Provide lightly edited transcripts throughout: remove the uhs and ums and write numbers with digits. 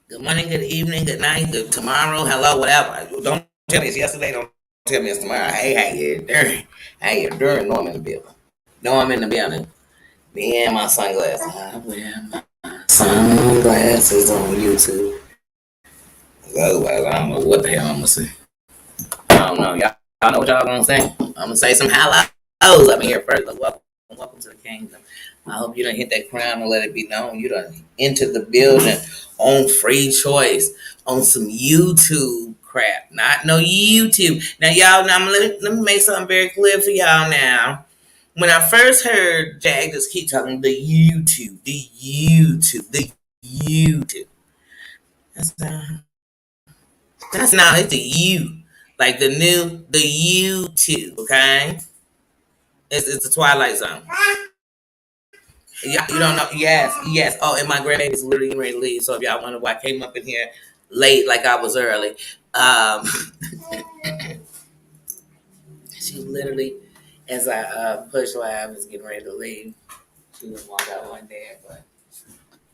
Good morning, good evening, good night, good tomorrow, hello, whatever. Don't tell me it's yesterday. Don't tell me it's tomorrow. Hey, how you doing? How you doing? No, I'm in the building. No, I'm in the building. Me and my sunglasses. I wear my sunglasses on YouTube. Otherwise, I don't know what the hell I'm gonna say. I don't know. Y'all know what y'all gonna say? I'm gonna say some hellos up in here first. Welcome to the kingdom. I hope you don't hit that crown and let it be known. You done enter the building on free choice on some YouTube crap, not no YouTube. Now, y'all, let me make something very clear for y'all now. When I first heard Jack just keep talking the YouTube. That's not, that's not, it's the U. Like the YouTube, okay? It's the Twilight Zone. Yeah, you don't know. Yes. Oh, and my grandbaby's literally ready to leave. So if y'all wonder why I came up in here late, like I was early, she literally, as I pushed her, I was getting ready to leave. She was walk out one day, but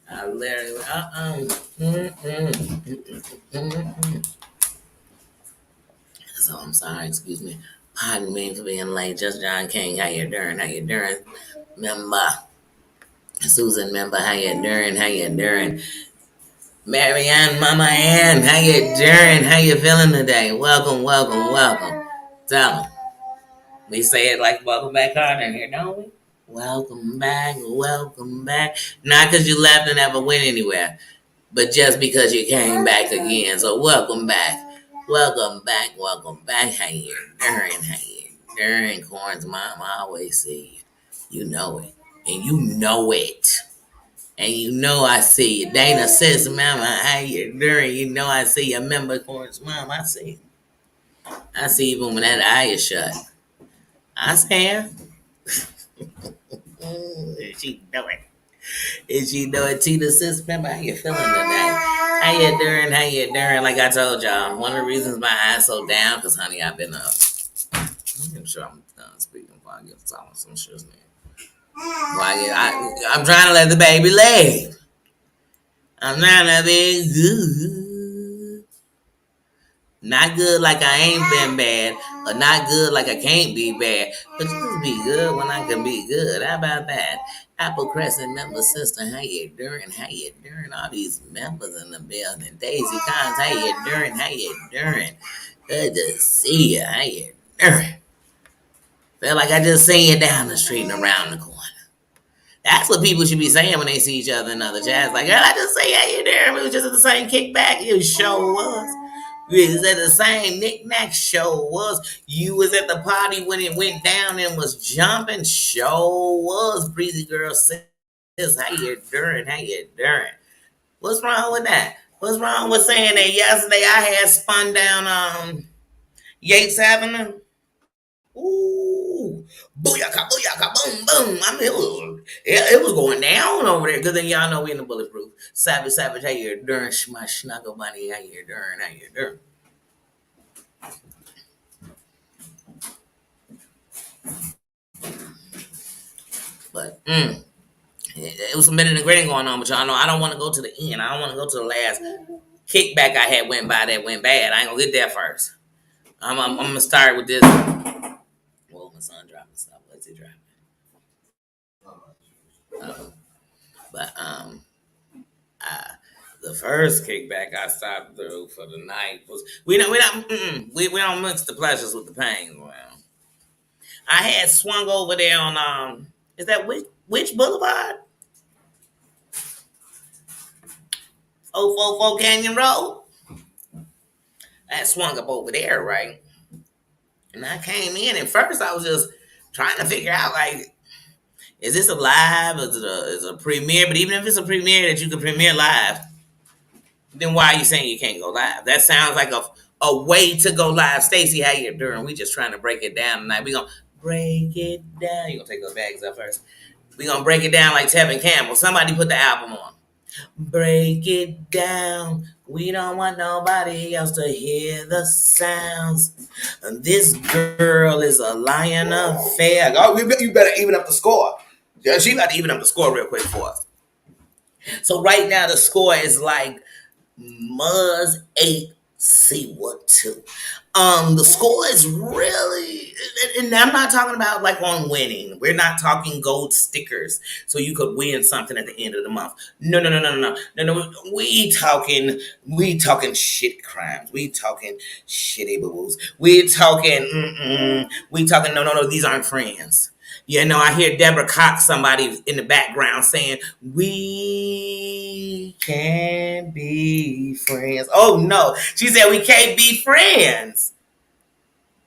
I literally So I'm sorry. Excuse me. Pardon me for being late. Just John King. How you doing? How you doing? Member Susan. Member. How you doing? How you doing? Marianne, Mama Ann, how you doing? How you feeling today? Welcome. Tell them. We say it like welcome back hard in here, don't we? Welcome back. Not because you left and never went anywhere, but just because you came back again. So welcome back. Welcome back. How you doing? How you doing? Corn's mom, I always see you. You know it. And you know it. And you know I see you. Dana says, Mama, how you doing? You know I see you. Member Corn's mom, I see you. I see you even when that eye is shut. I see her. She know it. And she know it. Tina says, Member, how you feeling today? How you doing? Like I told y'all, one of the reasons my eyes so down, because, honey, I've been up. I'm sure I'm done speaking before I get talking some shit. I'm trying to let the baby live. I'm trying to be good. Not good like I ain't been bad, or not good like I can't be bad, but just be good when I can be good. How about that? Apple Crescent member sister, how you doing? How you doing? All these members in the building. Daisy Cons, how you doing? How you doing? Good to see you. How you doing? Feel like I just seen you down the street and around the corner. That's what people should be saying when they see each other in other chats. Like, girl, I just say how you doing. We was just at the same kickback. You sure was. We was at the same knick-knack. Sure was. You was at the party when it went down and was jumping. Sure was. Breezy girl says, how you doing? How you doing? What's wrong with that? What's wrong with saying that yesterday I had spun down Yates Avenue? Ooh, booyaka, boom. I mean, it was going down over there. Because then y'all know we in the bulletproof. Savage, how you doing? My snuggle bunny, how you doing? But, it was some minute and grading going on, but y'all know I don't want to go to the end. I don't want to go to the last kickback I had went by that went bad. I ain't going to get there first. I'm going to start with this. Well, my son dropping stuff. What's he dropping? But, uh, the first kickback I stopped through for the night was we don't mix the pleasures with the pains. Well, I had swung over there on is that which Boulevard? 044 Canyon Road. I had swung up over there, right? And I came in, and first I was just trying to figure out, like, is this a live? Is it a premiere? But even if it's a premiere that you can premiere live, then why are you saying you can't go live? That sounds like a way to go live. Stacey, how you doing? We just trying to break it down tonight. We gonna break it down. You gonna take those bags up first? We gonna break it down like Tevin Campbell. Somebody put the album on. Break it down. We don't want nobody else to hear the sounds. This girl is a lion affair. Oh, you better even up the score. She about to even up the score real quick for us. So right now the score is like Muzz 8, Seawood 2. The score is really, and I'm not talking about like on winning. We're not talking gold stickers so you could win something at the end of the month. No, no, no, no, no, no, no, no. We talking shit crimes. We talking shitty boo-boos. We talking, no, no, no, these aren't friends. You know, I hear Deborah Cox, somebody in the background saying, we can be friends. Oh no. She said we can't be friends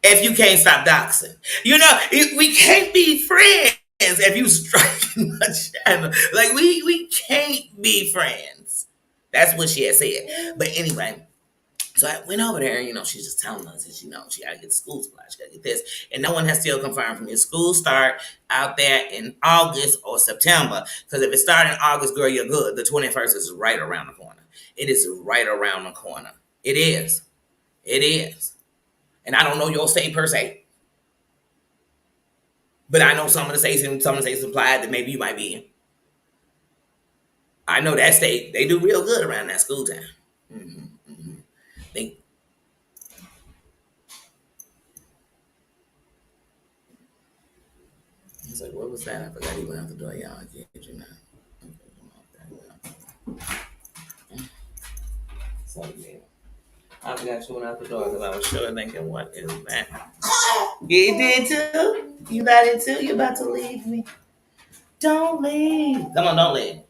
if you can't stop doxing. You know, we can't be friends if you striking my channel. Like we can't be friends. That's what she had said. But anyway, so I went over there, you know, she's just telling us that, you know, she got to get school supplies, she got to get this. And no one has still confirmed from your school start out there in August or September. Because if it started in August, girl, you're good. The 21st is right around the corner. It is right around the corner. It is. It is. And I don't know your state per se. But I know some of the states applied that maybe you might be in. I know that state, they do real good around that school time. Mm-hmm, mm-hmm. They, He's like, what was that? I forgot he went out the door. Y'all, I can't you now. So, yeah. I forgot you went out the door because I was sure thinking, what is that? You did too? You got it too? You about to leave me? Don't leave. Come on, don't leave.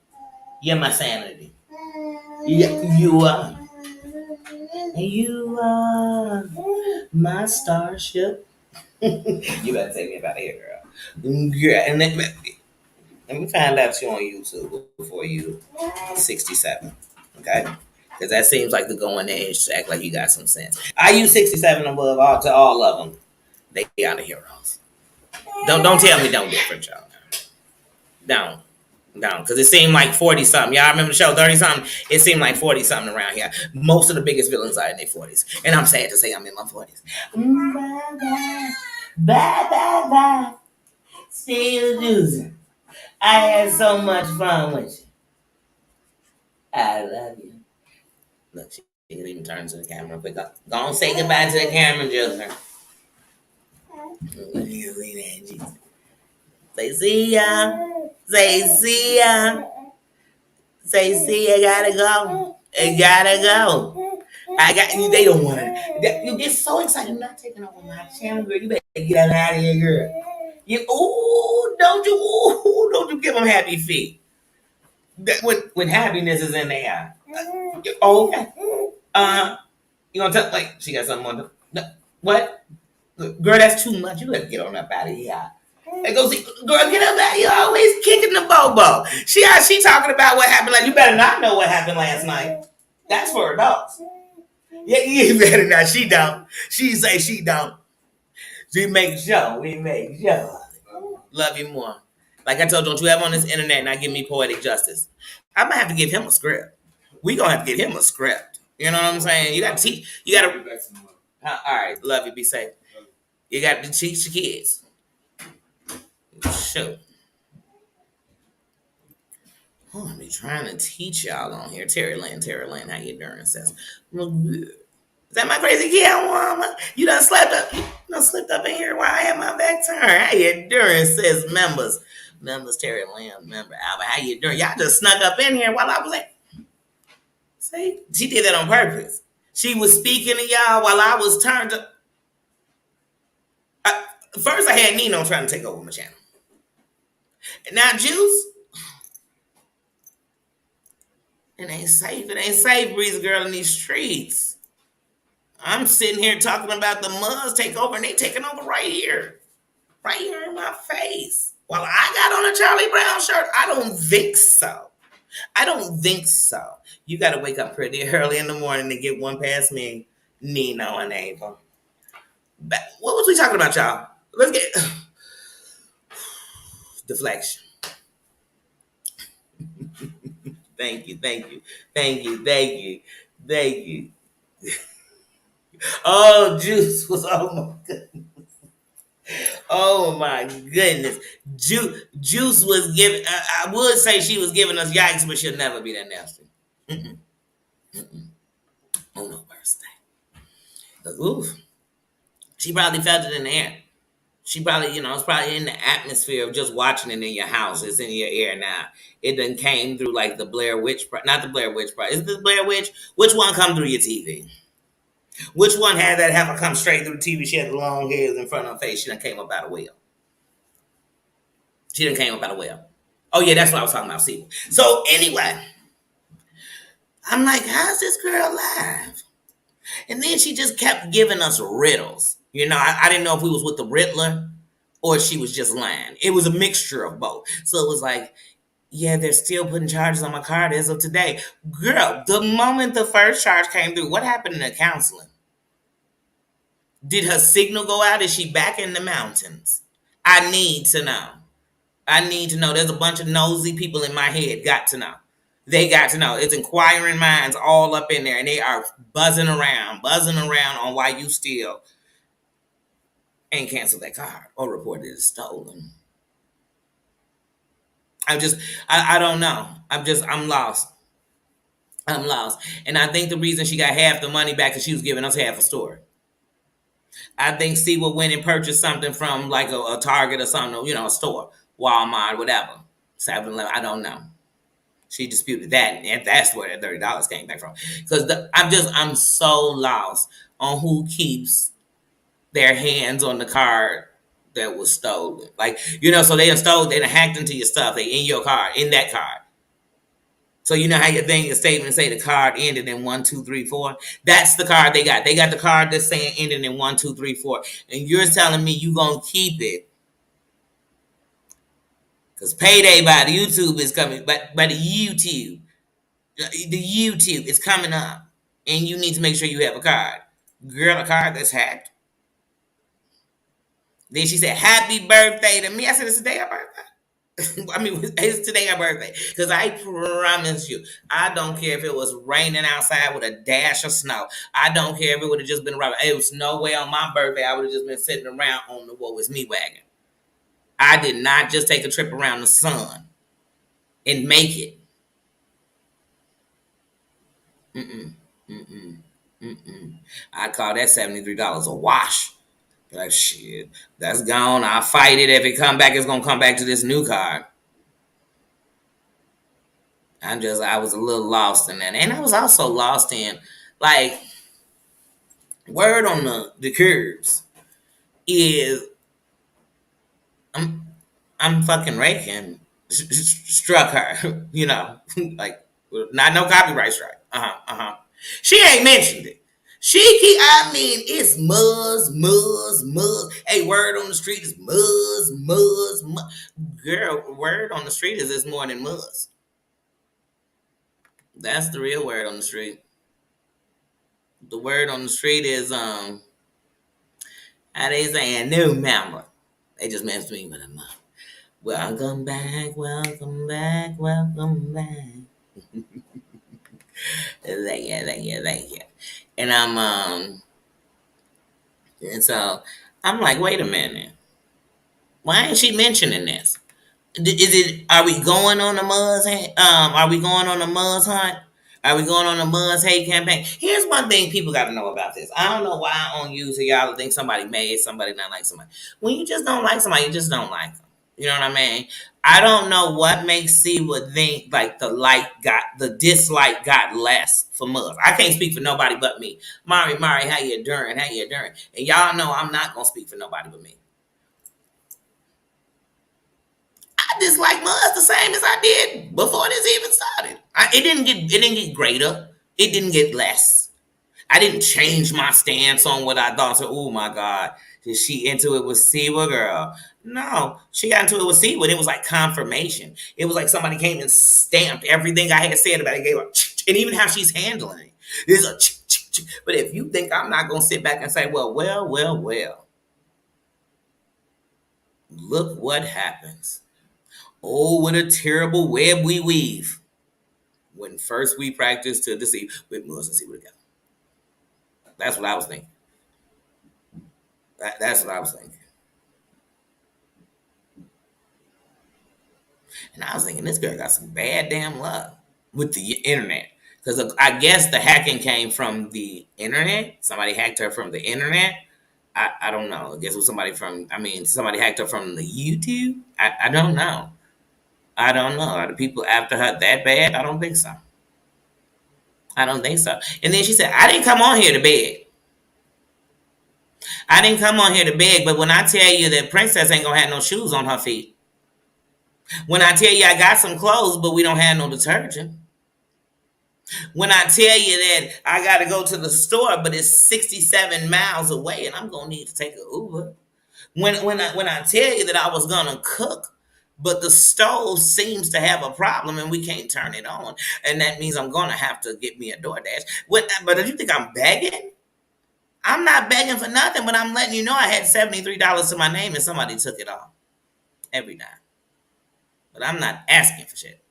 You're my sanity. You are. You are my starship. You better take me about here, girl. Yeah, and then, let me find out you on YouTube before you 67. Okay? Because that seems like the going age to act like you got some sense. I use 67 above to all of them. They are the heroes. Don't tell me don't different, y'all. Don't. Because it seemed like 40 something. Y'all remember the show 30 something? It seemed like 40 something around here. Most of the biggest villains are in their 40s. And I'm sad to say I'm in my 40s. Bye, bye, bye, bye. Still losing. I had so much fun with you. I love you. Look, she didn't even turn to the camera. Quick, go on, say goodbye to the camera, Joseph. Say see ya. Say see ya. Say see ya. Gotta go. It gotta go. They don't want it. You get so excited. I'm not taking over my channel, girl. You better get out of here, girl. Don't you give them happy feet. When happiness is in there. Okay. You gonna tell, like, she got something on the, no, what? Girl, that's too much. You better get on up out of here. And go see, girl, get up out of here. Always kicking the bobo. She talking about what happened. Like, you better not know what happened last night. That's for adults. Yeah, you better not. She don't. She say she don't. We make sure. Love you more. Like I told you, don't you ever on this internet not give me poetic justice. I might have to give him a script. We gonna have to give him a script. You know what I'm saying? You gotta teach. You gotta. All right, love you. Be safe. You got to teach the kids. Shoot. Oh, I be trying to teach y'all on here. Terry Lynn, how you doing? Says, look good. Is that my crazy kid? You done slept up. You done slipped up in here while I had my back turned. How you doing? Says members, Terry Lynn, member Albert. How you doing? Y'all just snuck up in here while I was like, see, she did that on purpose. She was speaking to y'all while I was turned up. First, I had Nino trying to take over my channel. Now, Juice, it ain't safe. It ain't safe, Breezy Girl, in these streets. I'm sitting here talking about the Muzz take over, and they taking over right here in my face. While I got on a Charlie Brown shirt, I don't think so. You got to wake up pretty early in the morning to get one past me, Nino and Ava. What was we talking about, y'all? Let's get deflection. Thank you. Oh, Juice was, oh my goodness. Juice was giving, I would say she was giving us yikes, but she'll never be that nasty. on her birthday. Ooh, she probably felt it in the air. She probably, it's probably in the atmosphere of just watching it in your house. It's in your ear now. It done came through like the Blair Witch, not the Blair Witch. Is this Blair Witch? Which one come through your TV? Which one had that heifer come straight through the TV? She had the long hairs in front of her face. She done came up out of well. She done came up out of well. Oh yeah, that's what I was talking about. See. So anyway, I'm like, how's this girl alive? And then she just kept giving us riddles. I didn't know if we was with the Riddler or she was just lying. It was a mixture of both. So it was like, yeah, they're still putting charges on my card as of today. Girl, the moment the first charge came through, what happened in the counseling? Did her signal go out? Is she back in the mountains? I need to know. I need to know. There's a bunch of nosy people in my head. Got to know. They got to know. It's inquiring minds all up in there, and they are buzzing around on why you still ain't canceled that card or reported it stolen. I don't know. I'm lost. I'm lost. And I think the reason she got half the money back is she was giving us half a story. I think Siwa went and purchased something from like a Target or something, a store, Walmart, whatever. 7-Eleven, I don't know. She disputed that, and that's where that $30 came back from. Because I'm so lost on who keeps their hands on the card that was stolen. Like, so they done hacked into your stuff. They in your card, in that card. So you know how your thing, your statement say the card ended in 1234. That's the card they got. They got the card that's saying ended in 1234, and you're telling me you gonna keep it because payday by the YouTube is coming, but by the YouTube is coming up, and you need to make sure you have a card. Girl, a card that's hacked. Then she said, "Happy birthday to me." I said, "It's today our birthday." I mean, it's today our birthday. Because I promise you, I don't care if it was raining outside with a dash of snow. I don't care if it would have just been right. It was no way on my birthday I would have just been sitting around on the Woe Is Me wagon. I did not just take a trip around the sun and make it. Mm-mm, mm-mm, mm-mm. I call that $73 a wash. Like, shit, that's gone. I'll fight it. If it come back, it's going to come back to this new card. I was a little lost in that. And I was also lost in, like, word on the curbs is I'm fucking raking struck her, like, not no copyright strike. She ain't mentioned it. It's Muzz. Hey, word on the street is Muzz. Girl, word on the street is more than Muzz. That's the real word on the street. The word on the street is how they saying new member. They just messed me with a mom. Welcome back. Thank you. And and so I'm like, wait a minute. Why ain't she mentioning this? Are we going on a Muzz are we going on a Muzz hunt? Are we going on a Muzz hate campaign? Here's one thing people got to know about this. I don't know why on YouTube y'all think somebody made somebody not like somebody. When you just don't like somebody, you just don't like them. You know what I mean? I don't know what makes Siwa think like the dislike got less for Muzz. I can't speak for nobody but me. Mari, how you doing? And y'all know I'm not gonna speak for nobody but me. I dislike Muzz the same as I did before this even started. It didn't get greater. It didn't get less. I didn't change my stance on what I thought. So, oh my God, is she into it with Siwa, girl? No, she got into it with Siwa. And it was like confirmation. It was like somebody came and stamped everything I had said about it. Gave her, and even how she's handling it. There's a. But if you think I'm not gonna sit back and say, well, look what happens. Oh, what a terrible web we weave. When first we practice to deceive with Muzz and Siwa together. That's what I was thinking. That's what I was thinking. And I was thinking, this girl got some bad damn luck with the internet. because I guess the hacking came from the internet. Somebody hacked her from the internet. I don't know. I guess it was somebody somebody hacked her from the YouTube. I don't know. I don't know. Are the people after her that bad? I don't think so. I don't think so. And then she said, I didn't come on here to beg. I didn't come on here to beg, but when I tell you that Princess ain't gonna have no shoes on her feet, when I tell you I got some clothes, but we don't have no detergent, when I tell you that I got to go to the store, but it's 67 miles away and I'm going to need to take an Uber, when I tell you that I was going to cook, but the stove seems to have a problem and we can't turn it on, and that means I'm going to have to get me a DoorDash. But do you think I'm begging? I'm not begging for nothing, but I'm letting you know I had $73 to my name and somebody took it off every time. But I'm not asking for shit.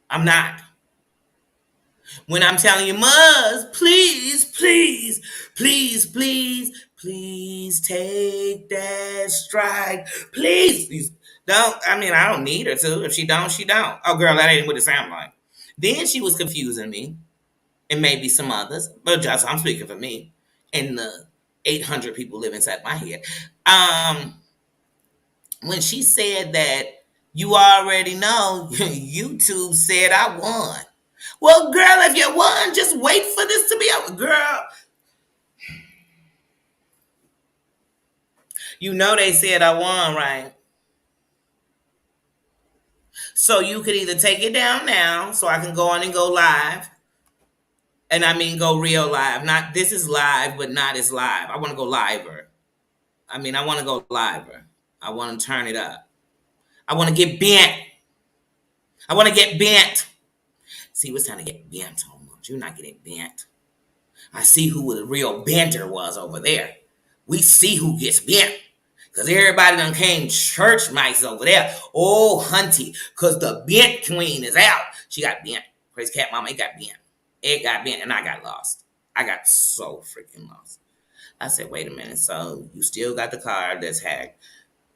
I'm not. When I'm telling you, Muzz, please, please, please, please, please take that strike. Please, please. Don't, I don't need her to. If she don't, she don't. Oh, girl, that ain't what it sounds like. Then she was confusing me, and maybe some others, but just, I'm speaking for me and the 800 people live inside my head. When she said that you already know, YouTube said I won. Well, girl, if you won, just wait for this to be over. Girl, you know they said I won, right? So you could either take it down now so I can go on and go live. And go real live. Not this is live, but not as live. I want to go liver. I want to go liver. I want to turn it up. I want to get bent. I want to get bent. See, what's time to get bent on much. You're not getting bent. I see who the real benter was over there. We see who gets bent. Because everybody done came church mice over there. Oh, hunty. Because the bent queen is out. She got bent. Crazy cat mama, it got bent. It got bent and I got lost. I got so freaking lost. I said, wait a minute. So you still got the card that's hacked.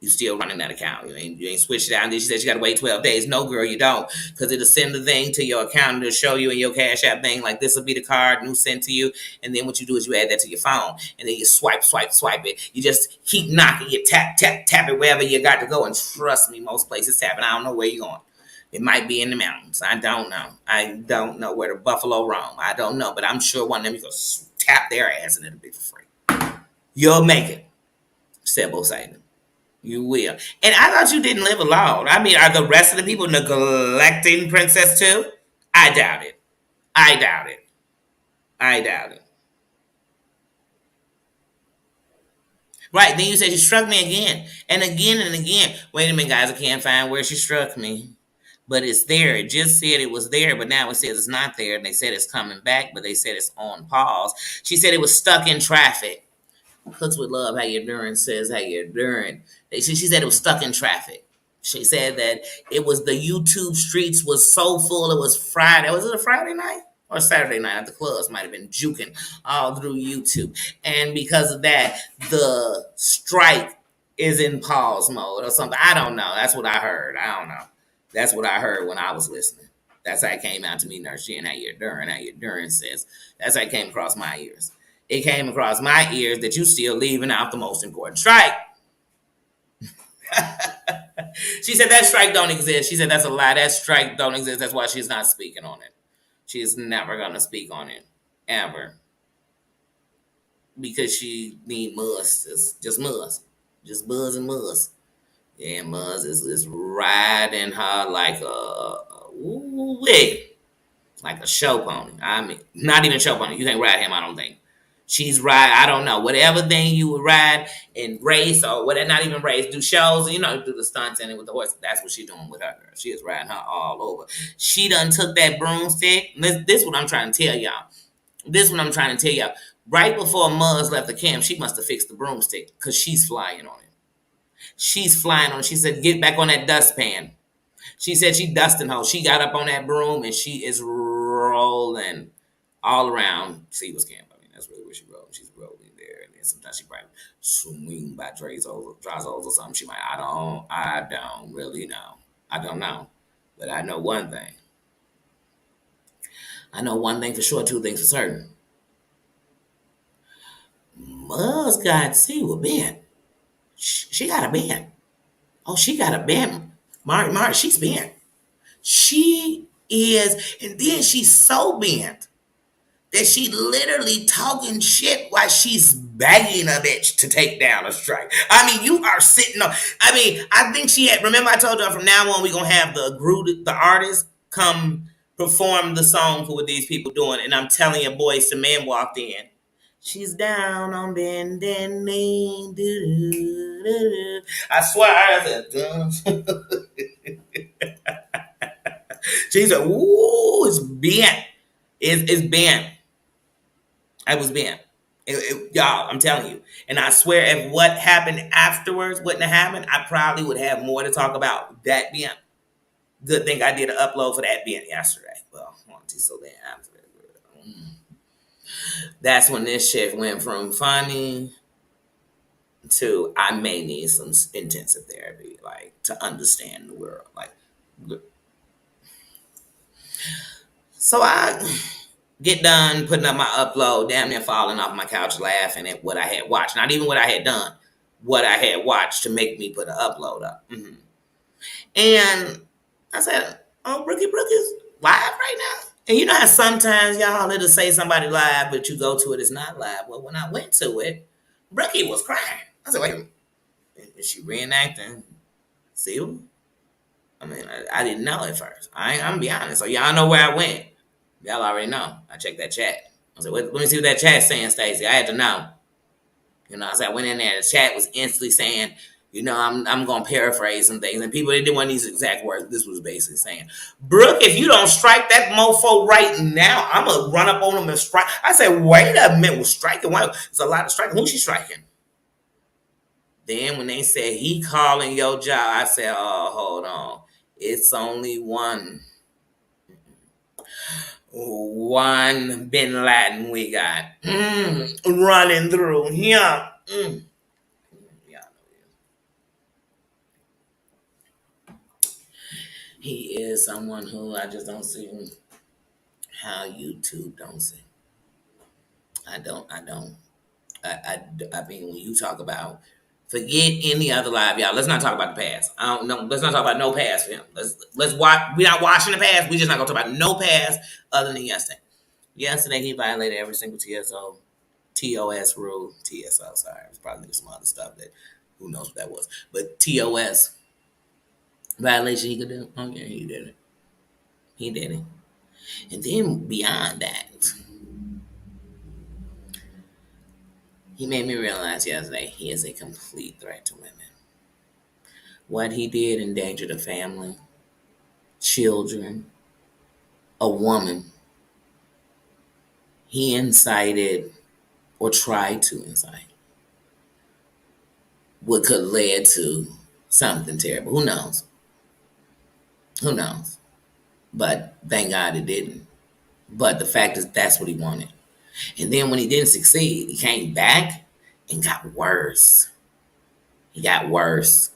You still running that account. You ain't switched it out. And then she said you got to wait 12 days. No, girl, you don't. Because it'll send the thing to your account to show you in your Cash App thing. Like, this will be the card new sent to you. And then what you do is you add that to your phone. And then you swipe it. You just keep knocking. You tap it wherever you got to go. And trust me, most places tapping. I don't know where you're going. It might be in the mountains. I don't know. I don't know where the buffalo roam. I don't know. But I'm sure one of them, you go tap their ass and it'll be for free. You'll make it. Sebo Satan. You will. And I thought you didn't live alone. Are the rest of the people neglecting Princess too? I doubt it. I doubt it. I doubt it. Right. Then you said she struck me again and again and again. Wait a minute, guys. I can't find where she struck me. But it's there. It just said it was there, but now it says it's not there. And they said it's coming back, but they said it's on pause. She said it was stuck in traffic. Cooks with Love, how you doing, says how you doing. She said it was stuck in traffic. She said that it was the YouTube streets was so full. It was Friday. Was it a Friday night or Saturday night at the clubs? Might have been juking all through YouTube. And because of that, the strike is in pause mode or something. I don't know. That's what I heard. I don't know. That's what I heard when I was listening. That's how it came out to me, Nurse Jen. How you doing, says. That's how it came across my ears. It came across my ears that you still leaving out the most important strike. She said that strike don't exist. She said that's a lie. That strike don't exist. That's why she's not speaking on it. She is never gonna speak on it ever because she need Muzz. It's just Muzz, just Buzz and Muzz. Yeah, Muzz is riding her like like a show pony. Not even show pony. You can't ride him. I don't think. She's ride, I don't know, whatever thing you would ride in race or whatever, not even race, do shows, do the stunts in it with the horse. That's what she's doing with her girl. She is riding her all over. She done took that broomstick. This is what I'm trying to tell y'all. Right before Muzz left the camp, she must have fixed the broomstick because she's flying on it. She's flying on it. She said, get back on that dustpan. She said she dusting her. She got up on that broom and she is rolling all around. See what's camp. That's really where she rolling. She's rolling there, and then sometimes she probably swing by Drazos or something. She might. I don't really know. I don't know, but I know one thing. I know one thing for sure, two things for certain. Muz got see with Ben. She got a bent. Oh, she got a bent. Mark, she's bent. She is, and then she's so bent that she literally talking shit while she's begging a bitch to take down a strike. I mean, you are sitting on. I mean, I think she had. Remember, I told you from now on we gonna have the artist come perform the song for what these people doing, and I'm telling you, boys, the man walked in. She's down on bending knee. I swear, I said, she's like, ooh, it's bent. It's bent. I was bent. Y'all, I'm telling you. And I swear, if what happened afterwards wouldn't have happened, I probably would have more to talk about that bent. Good thing I did an upload for that bent yesterday. Well, so then after that's when this shit went from funny to I may need some intensive therapy, like to understand the world. Like, so I get done putting up my upload, damn near falling off my couch laughing at what I had watched. Not even what I had done, what I had watched to make me put an upload up. And I said, oh, Brookie is live right now? And you know how sometimes y'all it'll say somebody live, but you go to it, it's not live. Well, when I went to it, Brookie was crying. I said, wait a minute, is she reenacting Seal? I mean, I didn't know at first. I'm gonna be honest. So y'all know where I went. Y'all already know. I checked that chat. I said, let me see what that chat's saying, Stacey. I had to know. You know, so I went in there. The chat was instantly saying, you know, I'm gonna paraphrase some things, and people they didn't want these exact words. This was basically saying, Brooke, if you don't strike that mofo right now, I'm gonna run up on him and strike. I said, wait a minute, we're striking. Wow, there's a lot of striking. Who's she striking? Then when they said he calling your job, I said, oh, hold on. It's only one Bin Laden we got running through here. Yeah, he is someone who I just don't see how YouTube don't see. I don't. I mean, when you talk about forget any other live, y'all. Let's not talk about the past. I don't know. Let's not talk about no past for him. Let's watch. We're not watching the past. We just not gonna talk about no past other than yesterday. Yesterday he violated every single TOS rule. TSO. Sorry, it was probably some other stuff that who knows what that was. But TOS violation he could do. Oh yeah, he did it. He did it. And then beyond that, he made me realize yesterday he is a complete threat to women. What he did endangered a family, children, a woman. He incited or tried to incite what could lead to something terrible. Who knows? Who knows? But thank God it didn't. But the fact is that's what he wanted. And then when he didn't succeed, he came back and got worse. He got worse.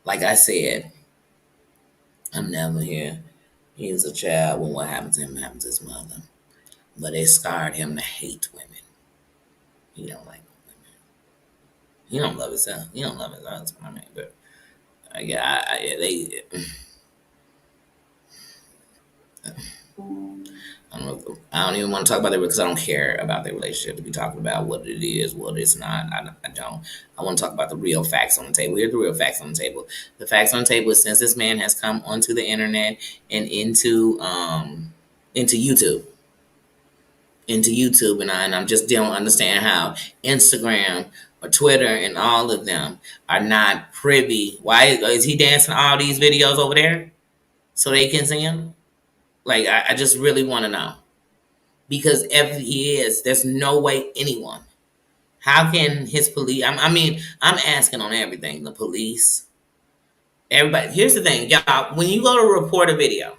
Like I said, I'm never here. He was a child when what happened to him happened to his mother. But it scarred him to hate women. He don't like women. He don't love himself. He don't love his husband. I mean, but they. I don't even want to talk about it because I don't care about their relationship. To be talking about what it is, what it's not, I don't. I want to talk about the real facts on the table. Here's the real facts on the table. The facts on the table is since this man has come onto the internet and into YouTube, and I'm just don't understand how Instagram or Twitter and all of them are not privy. Why is he dancing all these videos over there so they can see him? Like I just really want to know. Because if he is, there's no way anyone. How can his police? I'm asking on everything. The police, everybody. Here's the thing, y'all. When you go to report a video,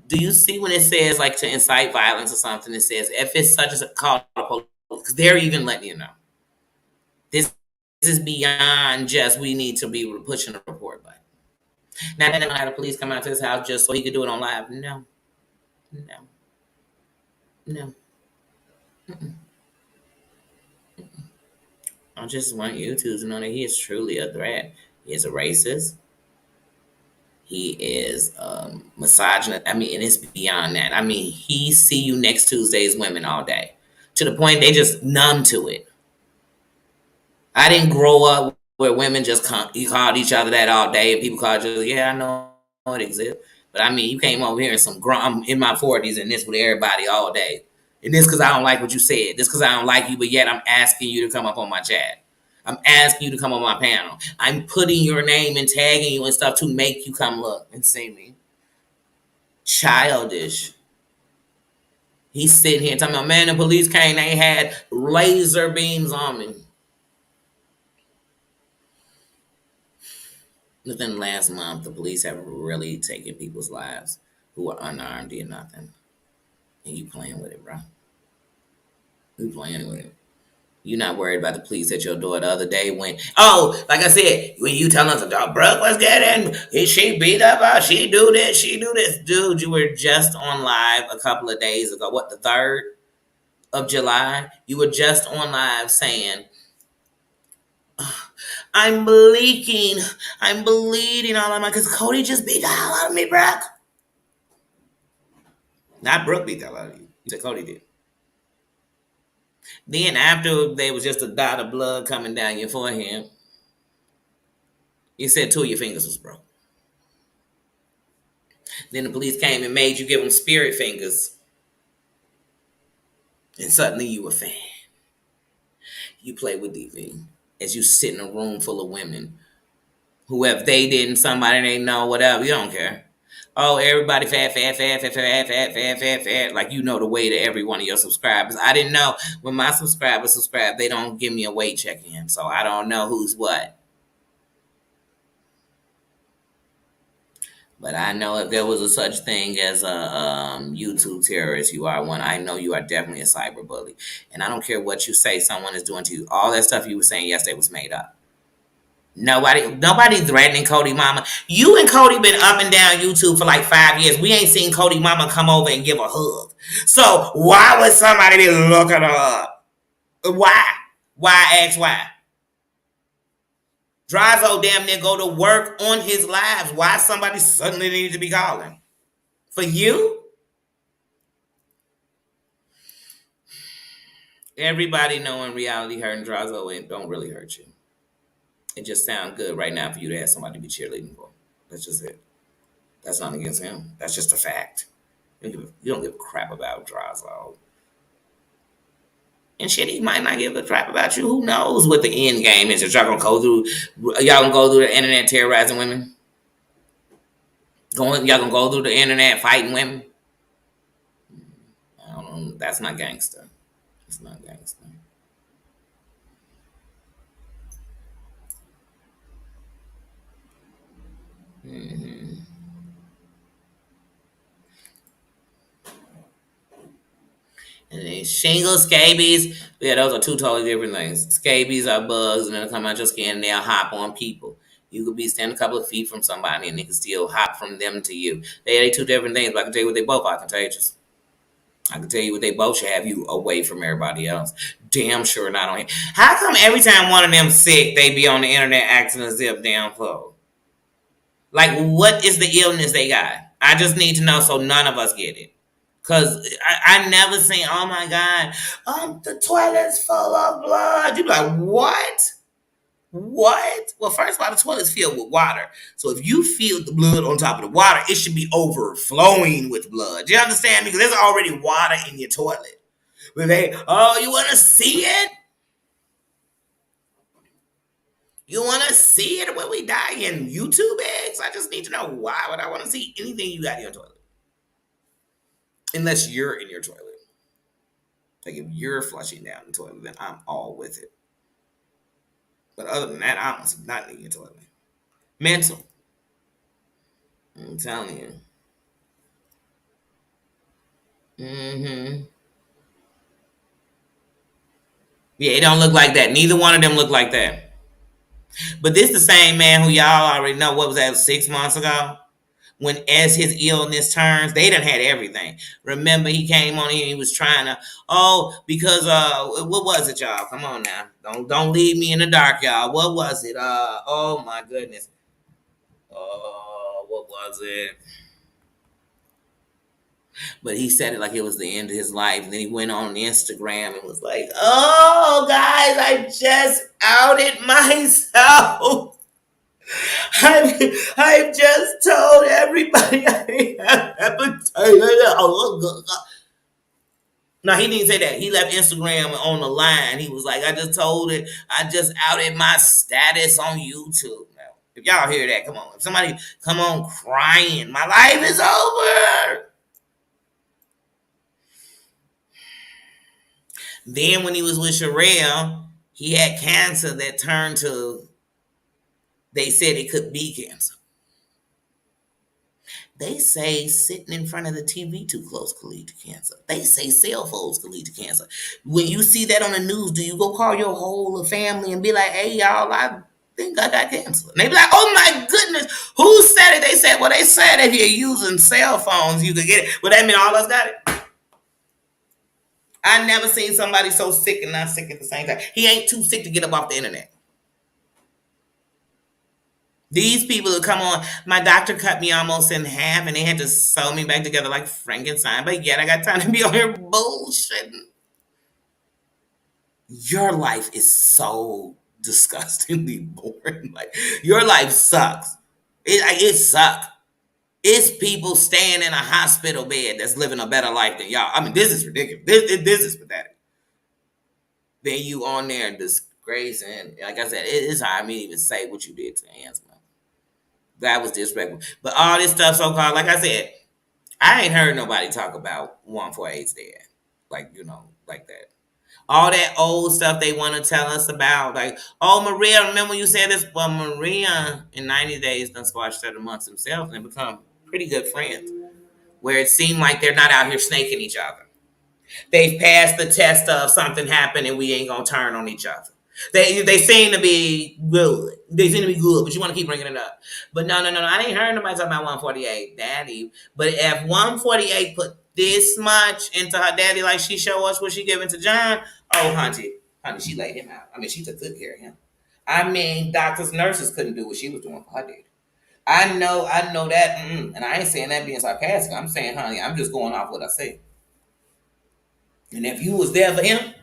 do you see when it says like to incite violence or something? It says if it's such as a call to police, because they're even letting you know. This is beyond just we need to be pushing a report button. Now they're gonna have the police come out to his house just so he could do it on live. No, no, no. I just want you to know that he is truly a threat. He is a racist. He is misogynist. I mean, and it's beyond that. I mean, he see you next Tuesday's women all day, to the point they just numb to it. I didn't grow up where women just you called each other that all day, and people called you. Yeah, I know it exists, but I mean, you came over here in some I'm in my 40s and this with everybody all day, and this because I don't like what you said. This because I don't like you, but yet I'm asking you to come up on my chat. I'm asking you to come on my panel. I'm putting your name and tagging you and stuff to make you come look and see me. Childish. He's sitting here talking about, man, the police came, they had laser beams on me. Within the last month, the police have really taken people's lives who are unarmed or nothing. And you playing with it, bro. You playing with it. You're not worried about the police at your door the other day when, oh, like I said, when you telling us, oh, Brooke was getting, she beat up, she do this, she do this. Dude, you were just on live a couple of days ago. What, the 3rd of July? You were just on live saying, I'm leaking, I'm bleeding all of my, because Cody just beat the hell out of me, Brooke. Not Brooke beat the hell out of you. You said Cody did. Then after there was just a dot of blood coming down your forehead, you said 2 of your fingers was broke. Then the police came and made you give them spirit fingers. And suddenly you a fan. You play with DV as you sit in a room full of women who, if they didn't, somebody they know, whatever, you don't care. Oh, everybody fat, like you know the way to every one of your subscribers. I didn't know when my subscribers subscribe, they don't give me a weight check in, so I don't know who's what. But I know if there was a such thing as a YouTube terrorist, you are one. I know you are definitely a cyber bully. And I don't care what you say someone is doing to you. All that stuff you were saying yesterday was made up. Nobody threatening Cody Mama. You and Cody been up and down YouTube for like 5 years. We ain't seen Cody Mama come over and give a hug. So why would somebody be looking her up? Why? Why? Ask why. Drazo damn near go to work on his lives. Why somebody suddenly needed to be calling? For you? Everybody knowing reality hurting Drazo and don't really hurt you. It just sounds good right now for you to have somebody to be cheerleading for. That's just it. That's not against him. That's just a fact. You don't give a crap about Drazo. And shit, he might not give a crap about you. Who knows what the end game is? That y'all gonna go through the internet terrorizing women? Y'all gonna go through the internet fighting women? I don't know. That's not gangster. It's not gangster. Mm-hmm. And then shingles, scabies, yeah, those are two totally different things. Scabies are bugs, and they'll come out your skin and they'll hop on people. You could be standing a couple of feet from somebody, and they can still hop from them to you. They two different things, but I can tell you what they both are contagious. I can tell you what they both should have you away from everybody else. Damn sure not on here. How come every time one of them sick, they be on the internet acting as if damn full? Like, what is the illness they got? I just need to know so none of us get it. Cause I never seen, oh my God, the toilet's full of blood. You be like, what? What? Well, first of all, the toilet's filled with water. So if you feel the blood on top of the water, it should be overflowing with blood. Do you understand? Because there's already water in your toilet. But you want to see it? You want to see it when we die in YouTube eggs? I just need to know why would I want to see anything you got in your toilet? Unless you're in your toilet. Like if you're flushing down the toilet, then I'm all with it. But other than that, I must not need your toilet. Mental. I'm telling you. Mm-hmm. Yeah, it don't look like that. Neither one of them look like that. But this the same man who y'all already know. What was that, 6 months ago? When as his illness turns, they done had everything. Remember, he came on here. He was trying to, because what was it, y'all? Come on now, don't leave me in the dark, y'all. What was it? Oh my goodness. What was it? But he said it like it was the end of his life. And then he went on Instagram and was like, "Oh, guys, I just outed myself. I've just told everybody I have hepatitis." No, he didn't say that. He left Instagram on the line. He was like, "I just told it. I just outed my status on YouTube." Now, if y'all hear that, come on. If somebody come on crying, my life is over. Then when he was with Sherelle, he had cancer that turned to, they said it could be cancer. They say sitting in front of the TV too close could lead to cancer. They say cell phones could lead to cancer. When you see that on the news, do you go call your whole family and be like, "Hey, y'all, I think I got cancer"? And they be like, "Oh my goodness, who said it?" They said, "Well, they said if you're using cell phones, you could get it." Well, that mean all of us got it. I never seen somebody so sick and not sick at the same time. He ain't too sick to get up off the internet. These people who come on, my doctor cut me almost in half and they had to sew me back together like Frankenstein. But yet I got time to be on here bullshitting. Your life is so disgustingly boring. Like, your life sucks. It sucks. It's people staying in a hospital bed that's living a better life than y'all. I mean, this is ridiculous. This is pathetic. Then you on there disgracing. Like I said, it's hard me to even say what you did to Ansel. That was disrespectful. But all this stuff, so called, like I said, I ain't heard nobody talk about 148's dead. Like, like that. All that old stuff they want to tell us about. Like, "Oh, Maria, remember you said this?" Well, Maria, in 90 days, done squashed that amongst themselves and become pretty good friends. Where it seemed like they're not out here snaking each other. They've passed the test of something happened and we ain't going to turn on each other. They seem to be good. They seem to be good, but you want to keep bringing it up. But no. I ain't heard nobody talking about 148 daddy. But if 148 put this much into her daddy like she show us what she giving to John, oh, honey, she laid him out. I mean, she took good care of him. I mean, doctors, nurses couldn't do what she was doing for her daddy. I know that, and I ain't saying that being sarcastic. I'm saying, honey, I'm just going off what I say. And if you was there for him,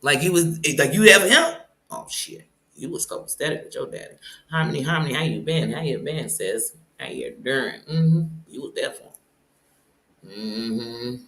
like you there for him, oh shit, you was copacetic with your daddy. Harmony, how you been? How you been, sis? How you doing? You was there for him.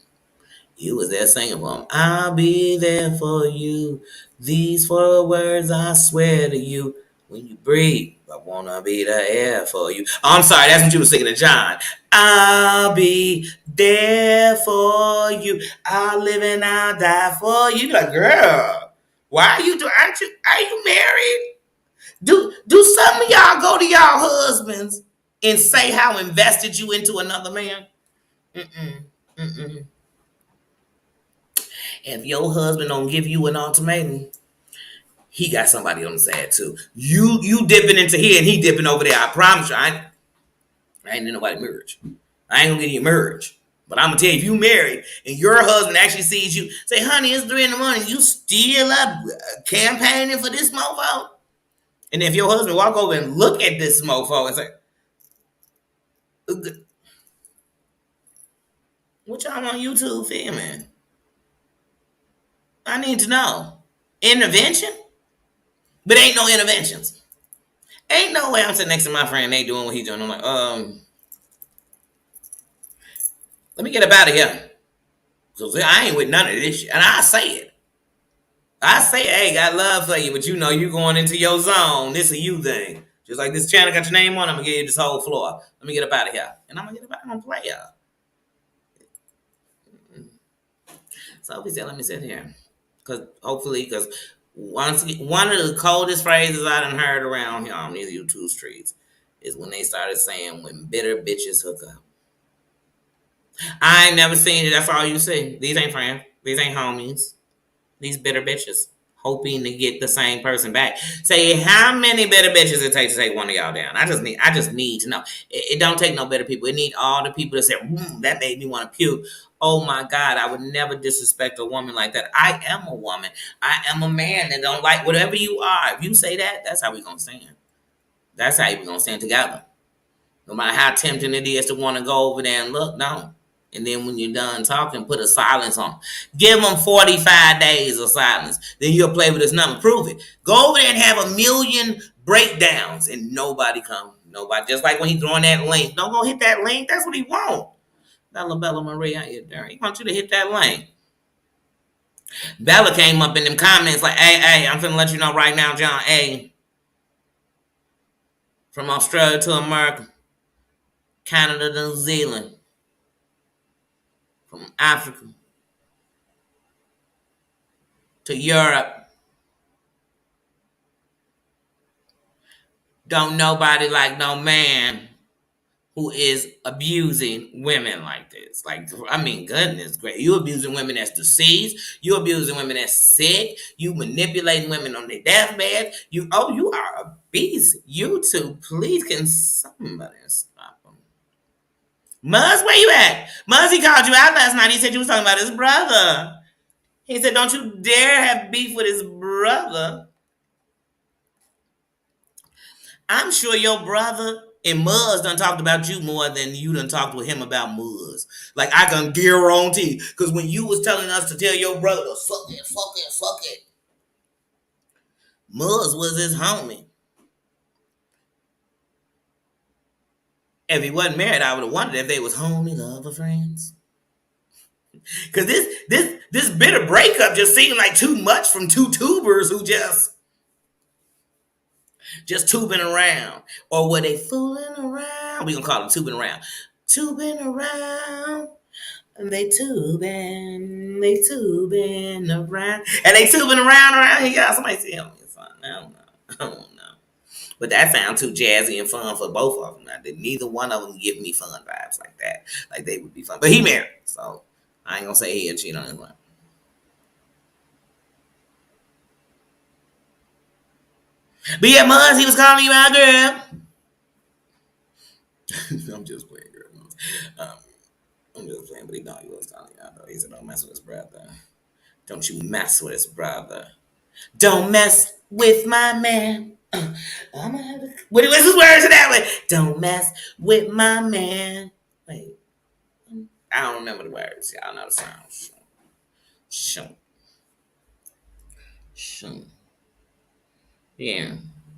You was there singing for him. "I'll be there for you. These 4 words I swear to you. When you breathe, I wanna be the air for you." Oh, I'm sorry, that's what you was singing to John. "I'll be there for you. I'll live and I'll die for you." You be like, "Girl, why are you doing? Are you married? Do some of y'all go to y'all husbands and say how invested you into another man?" Mm-mm. Mm-mm. If your husband don't give you an ultimatum, he got somebody on the side too. You dipping into here and he dipping over there. I promise you, I ain't in nobody marriage. I ain't gonna get you marriage. But I'm gonna tell you, if you married and your husband actually sees you, say, "Honey, it's 3 a.m. You still up campaigning for this mofo?" And if your husband walk over and look at this mofo and say, "What y'all on YouTube filming? I need to know." Intervention? But ain't no interventions. Ain't no way I'm sitting next to my friend, they doing what he doing. I'm like, let me get up out of here. So I ain't with none of this shit. And I say it. I say, "Hey, got love for you, but you going into your zone. This a you thing. Just like this channel got your name on, I'm gonna give you this whole floor. Let me get up out of here." And I'm gonna get up out of here and play y'all. So he said, "Let me sit here." Because one of the coldest phrases I done heard around here on these YouTube streets is when they started saying, "When bitter bitches hook up." I ain't never seen it. That's all you see. These ain't friends. These ain't homies. These bitter bitches hoping to get the same person back. Say how many better bitches it takes to take one of y'all down. I just need to know. It don't take no better people. It need all the people that say, that made me want to puke. Oh my God, I would never disrespect a woman like that. I am a woman. I am a man that don't like whatever you are. If you say that, that's how we gonna stand. That's how we gonna stand together. No matter how tempting it is to want to go over there and look, no. And then when you're done talking, put a silence on them. Give them 45 days of silence. Then you'll play with this number. Prove it. Go over there and have a million breakdowns and nobody come. Nobody. Just like when he throwing that link. Don't go hit that link. That's what he want. Bella Marie out here there. He wants you to hit that link. Bella came up in them comments like, hey, I'm finna let you know right now, John. Hey, from Australia to America, Canada to New Zealand, from Africa to Europe. Don't nobody like no man who is abusing women like this. Like, I mean, goodness great. You abusing women that's deceased. You abusing women that's sick. You manipulating women on their deathbed. You are a beast. You two, please can somebody stop him. Muzz, where you at? Muzz, he called you out last night. He said you was talking about his brother. He said, don't you dare have beef with his brother. I'm sure your brother and Muzz done talked about you more than you done talked with him about Muzz. Like, I can guarantee. Because when you was telling us to tell your brother to fuck it, Muzz was his homie. If he wasn't married, I would have wondered if they was homie, lover, friends. Because this bitter breakup just seemed like too much from two tubers who just tubing around. Or were they fooling around? We gonna call them tubing around. Tubing around. They tubing around. And they tubing around here. Y'all, somebody say, oh, it's fun. I don't know. But that sounds too jazzy and fun for both of them. Neither one of them give me fun vibes like that. Like they would be fun. But he married. So I ain't gonna say he and cheat on his wife. But yeah, Muzz, he was calling you out, girl. I'm just playing, girl. I'm just playing, but he know he was calling you out, though. He said, don't mess with his brother. Don't you mess with his brother. Don't mess with my man. I'm gonna have to... What's his words to that way? Don't mess with my man. Wait. I don't remember the words. Y'all know the sound. Shoot. Yeah.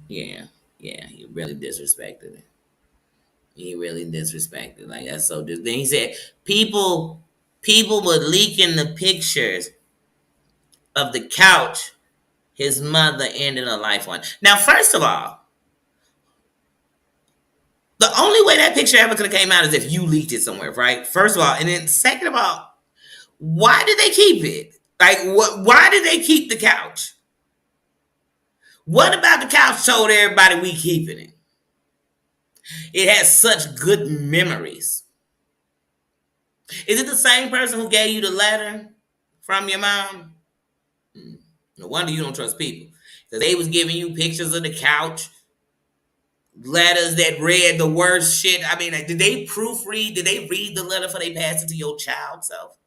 He really disrespected it. Like, that's so Then he said people were leaking the pictures of the couch his mother ended her life on. Now, first of all, the only way that picture ever could have came out is if you leaked it somewhere, right? First of all, and then second of all, why did they keep it? Like, why did they keep the couch? What about the couch told everybody we keeping it? It has such good memories. Is it the same person who gave you the letter from your mom? No wonder you don't trust people. Because they was giving you pictures of the couch, letters that read the worst shit. I mean, like, did they proofread? Did they read the letter before they passed it to your child self?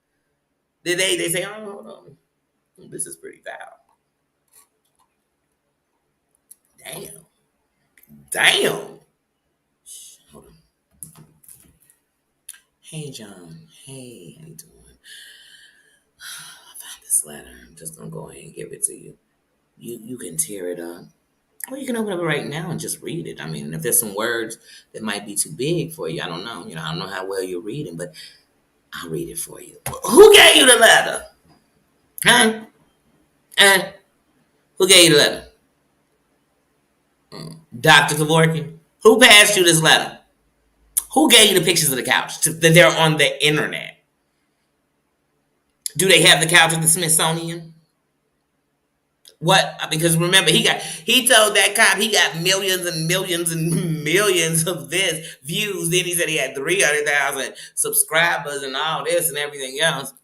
Did they say, oh, hold on, this is pretty foul. Damn. Hold on. Hey, John. Hey, how you doing? I found this letter. I'm just gonna go ahead and give it to you. You can tear it up. Or you can open it up right now and just read it. I mean, if there's some words that might be too big for you, I don't know. I don't know how well you're reading, but I'll read it for you. Who gave you the letter? Huh? Who gave you the letter? Dr. Kevorkian. Who passed you this letter? Who gave you the pictures of the couch? That they're on the internet. Do they have the couch at the Smithsonian? What? Because remember, he told that cop he got millions and millions and millions of this views. Then he said he had 300,000 subscribers and all this and everything else.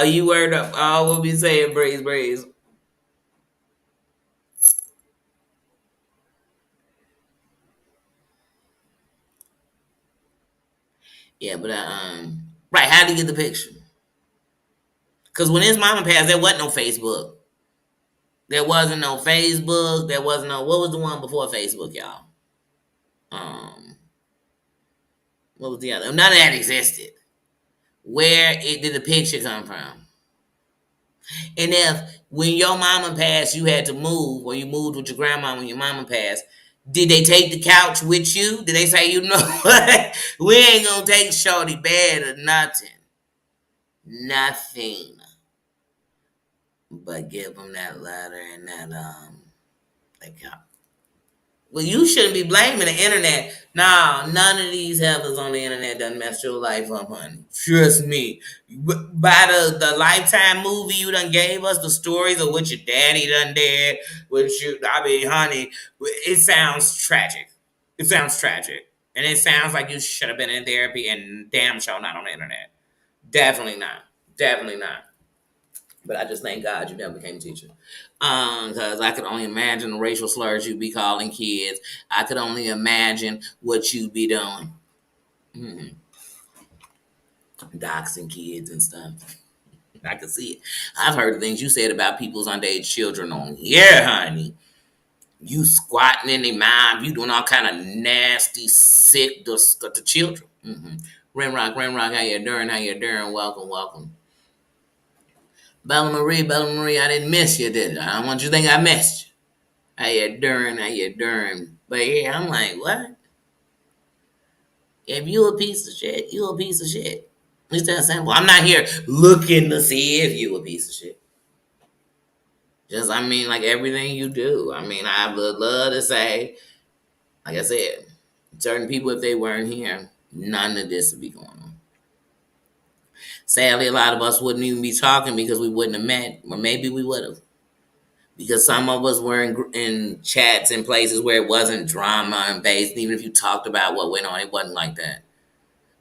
You word up. Oh, what we saying, Breeze, Breeze. Yeah, but right. How did you get the picture? Because when his mama passed, there wasn't no Facebook. There wasn't no Facebook. There wasn't no. What was the one before Facebook, y'all? Um, what was the other? None of that existed. Did the picture come from? And if when your mama passed, you had to move, or you moved with your grandma when your mama passed, did they take the couch with you? Did they say, you know what? We ain't gonna take Shorty bed or nothing. Nothing. But give them that letter and that couch. Well, you shouldn't be blaming the internet. No, none of these heathers on the internet done messed your life up, honey. Trust me. By the Lifetime movie you done gave us, the stories of what your daddy done did, honey, it sounds tragic. It sounds tragic. And it sounds like you should have been in therapy and damn sure not on the internet. Definitely not. Definitely not. But I just thank God you never became a teacher. Because I could only imagine the racial slurs you'd be calling kids. I could only imagine what you'd be doing. Mm-hmm. Doxing kids and stuff. I could see it. I've heard the things you said about people's underage children on here, honey. You squatting in their mouth. You doing all kind of nasty, sick, to children. Mm-hmm. Ren Rock, how you doing? How you doing? Welcome, welcome. Bella Marie, I didn't miss you, did I? I don't want you to think I missed you. How you doing? How you doing? But yeah, I'm like, what? If you a piece of shit, you a piece of shit. It's that simple. I'm not here looking to see if you a piece of shit. Just, I mean, like everything you do. I mean, I would love to say, like I said, certain people, if they weren't here, none of this would be going on. Sadly, a lot of us wouldn't even be talking because we wouldn't have met, or maybe we would have. Because some of us were in chats in places where it wasn't drama and based. Even if you talked about what went on, it wasn't like that.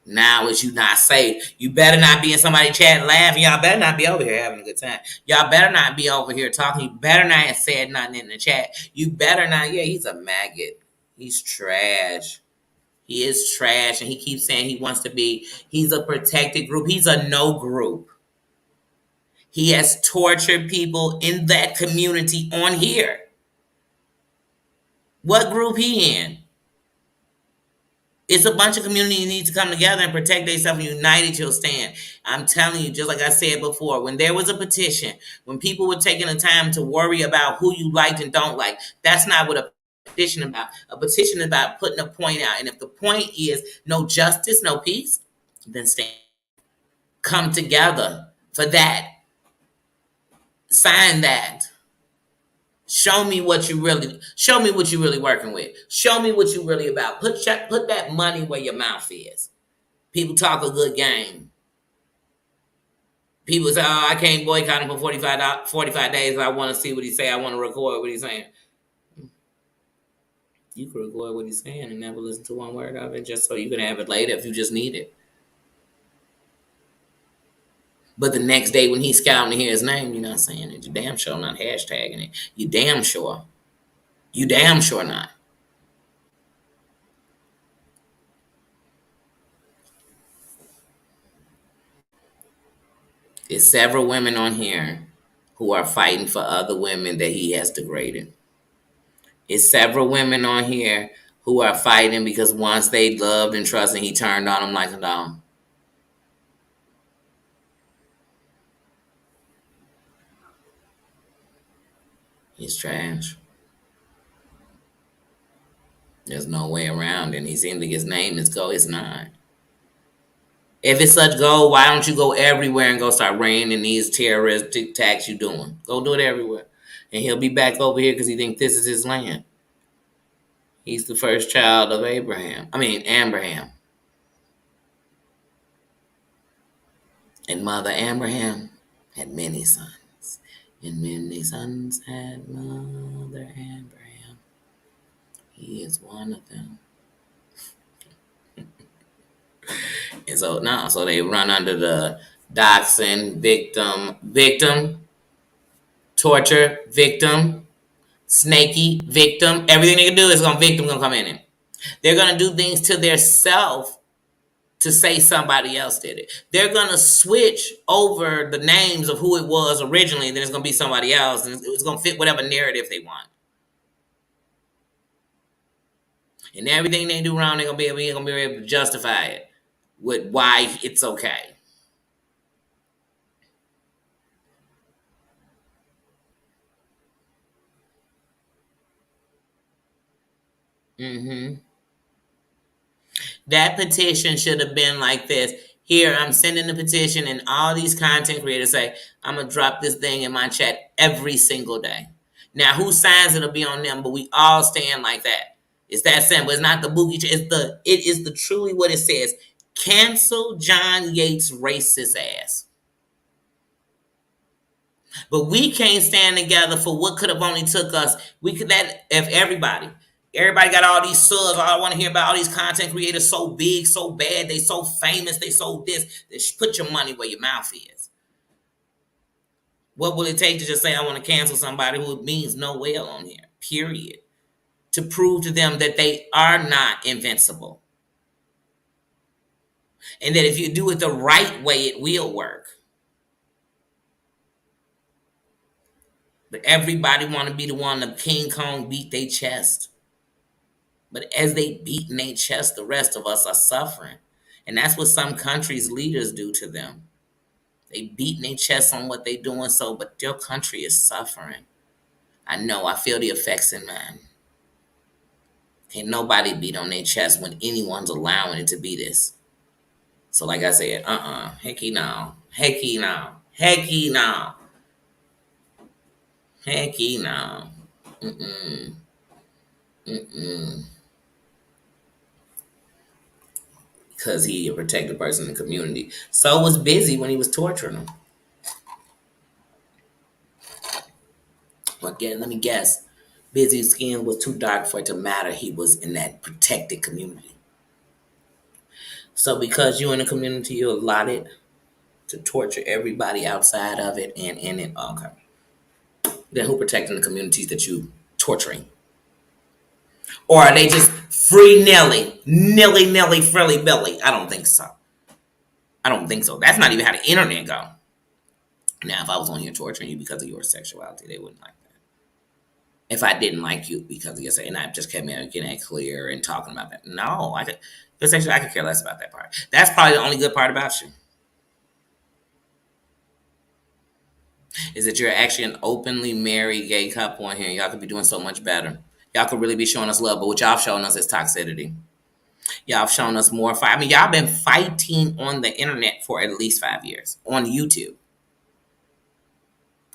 Now it's you not safe. You better not be in somebody's chat laughing. Y'all better not be over here having a good time. Y'all better not be over here talking. You better not have said nothing in the chat. You better not. Yeah, he's a maggot. He's trash. He is trash, and he keeps saying he wants to be. He's a protected group. He's a no group. He has tortured people in that community on here. What group he in? It's a bunch of communities need to come together and protect themselves and united you'll stand. I'm telling you, just like I said before, when there was a petition, when people were taking the time to worry about who you liked and don't like, that's not what a petition about. A petition is about putting a point out. And if the point is no justice, no peace, then stand. Come together for that. Sign that. Show me what you really working with. Show me what you really about. Put that money where your mouth is. People talk a good game. People say, "Oh, I can't boycott him for 45 days. I want to see what he say. I want to record what he's saying." You can record what he's saying and never listen to one word of it, just so you can have it later if you just need it. But the next day when he's scouting to hear his name, you're not saying it. You damn sure not hashtagging it. You damn sure. You damn sure not. There's several women on here who are fighting for other women that he has degraded. It's several women on here who are fighting because once they loved and trusted, he turned on them like a dog. He's trash. There's no way around it. He seems like his name is gold. It's not. If it's such gold, why don't you go everywhere and go start raining these terrorist attacks you doing? Go do it everywhere. And he'll be back over here because he thinks this is his land. He's the first child of Abraham. I mean, Abraham. And Mother Abraham had many sons. And many sons had Mother Abraham. He is one of them. And so no, so they run under the doxing, victim, torture, victim, snaky, victim. Everything they can do is gonna come in it. They're gonna do things to their self to say somebody else did it. They're gonna switch over the names of who it was originally, and then it's gonna be somebody else, and it's gonna fit whatever narrative they want. And everything they do wrong, they're gonna be able to justify it with why it's okay. Hmm. That petition should have been like this. Here, I'm sending the petition, and all these content creators say, I'm going to drop this thing in my chat every single day. Now, who signs it'll be on them, but we all stand like that. It's that simple. It's not the boogie. It is the truly what it says. Cancel John Yates' racist ass. But we can't stand together for what could have only took us. We could that if everybody got all these subs. I want to hear about all these content creators so big, so bad, they so famous, they so this. Put your money where your mouth is. What will it take to just say I want to cancel somebody who means no well on here? Period. To prove to them that they are not invincible. And that if you do it the right way, it will work. But everybody want to be the one to King Kong beat their chest. But as they beat in their chest, the rest of us are suffering. And that's what some countries' leaders do to them. They beat their chest on what they doing so, but your country is suffering. I know, I feel the effects in mine. Can't nobody beat on their chest when anyone's allowing it to be this. So like I said, hecky no. Hecky no. Hecky no. Hecky no. Mm-mm. Mm-mm. Because he a protected person in the community. So was Busy when he was torturing him. Again, let me guess. Busy's skin was too dark for it to matter. He was in that protected community. So because you in the community, you're allotted to torture everybody outside of it and in it. Okay. Then who protecting the communities that you torturing? Or are they just free nilly, frilly billy? I don't think so. I don't think so. That's not even how the internet go. Now, if I was on here torturing you because of your sexuality, they wouldn't like that. If I didn't like you because of your sex, and I just kept making that clear and talking about that. No, I could care less about that part. That's probably the only good part about you. Is that you're actually an openly married gay couple in here. Y'all could be doing so much better. Y'all could really be showing us love, but what y'all showing us is toxicity. Y'all have shown us more fight. I mean, y'all been fighting on the internet for at least 5 years on YouTube.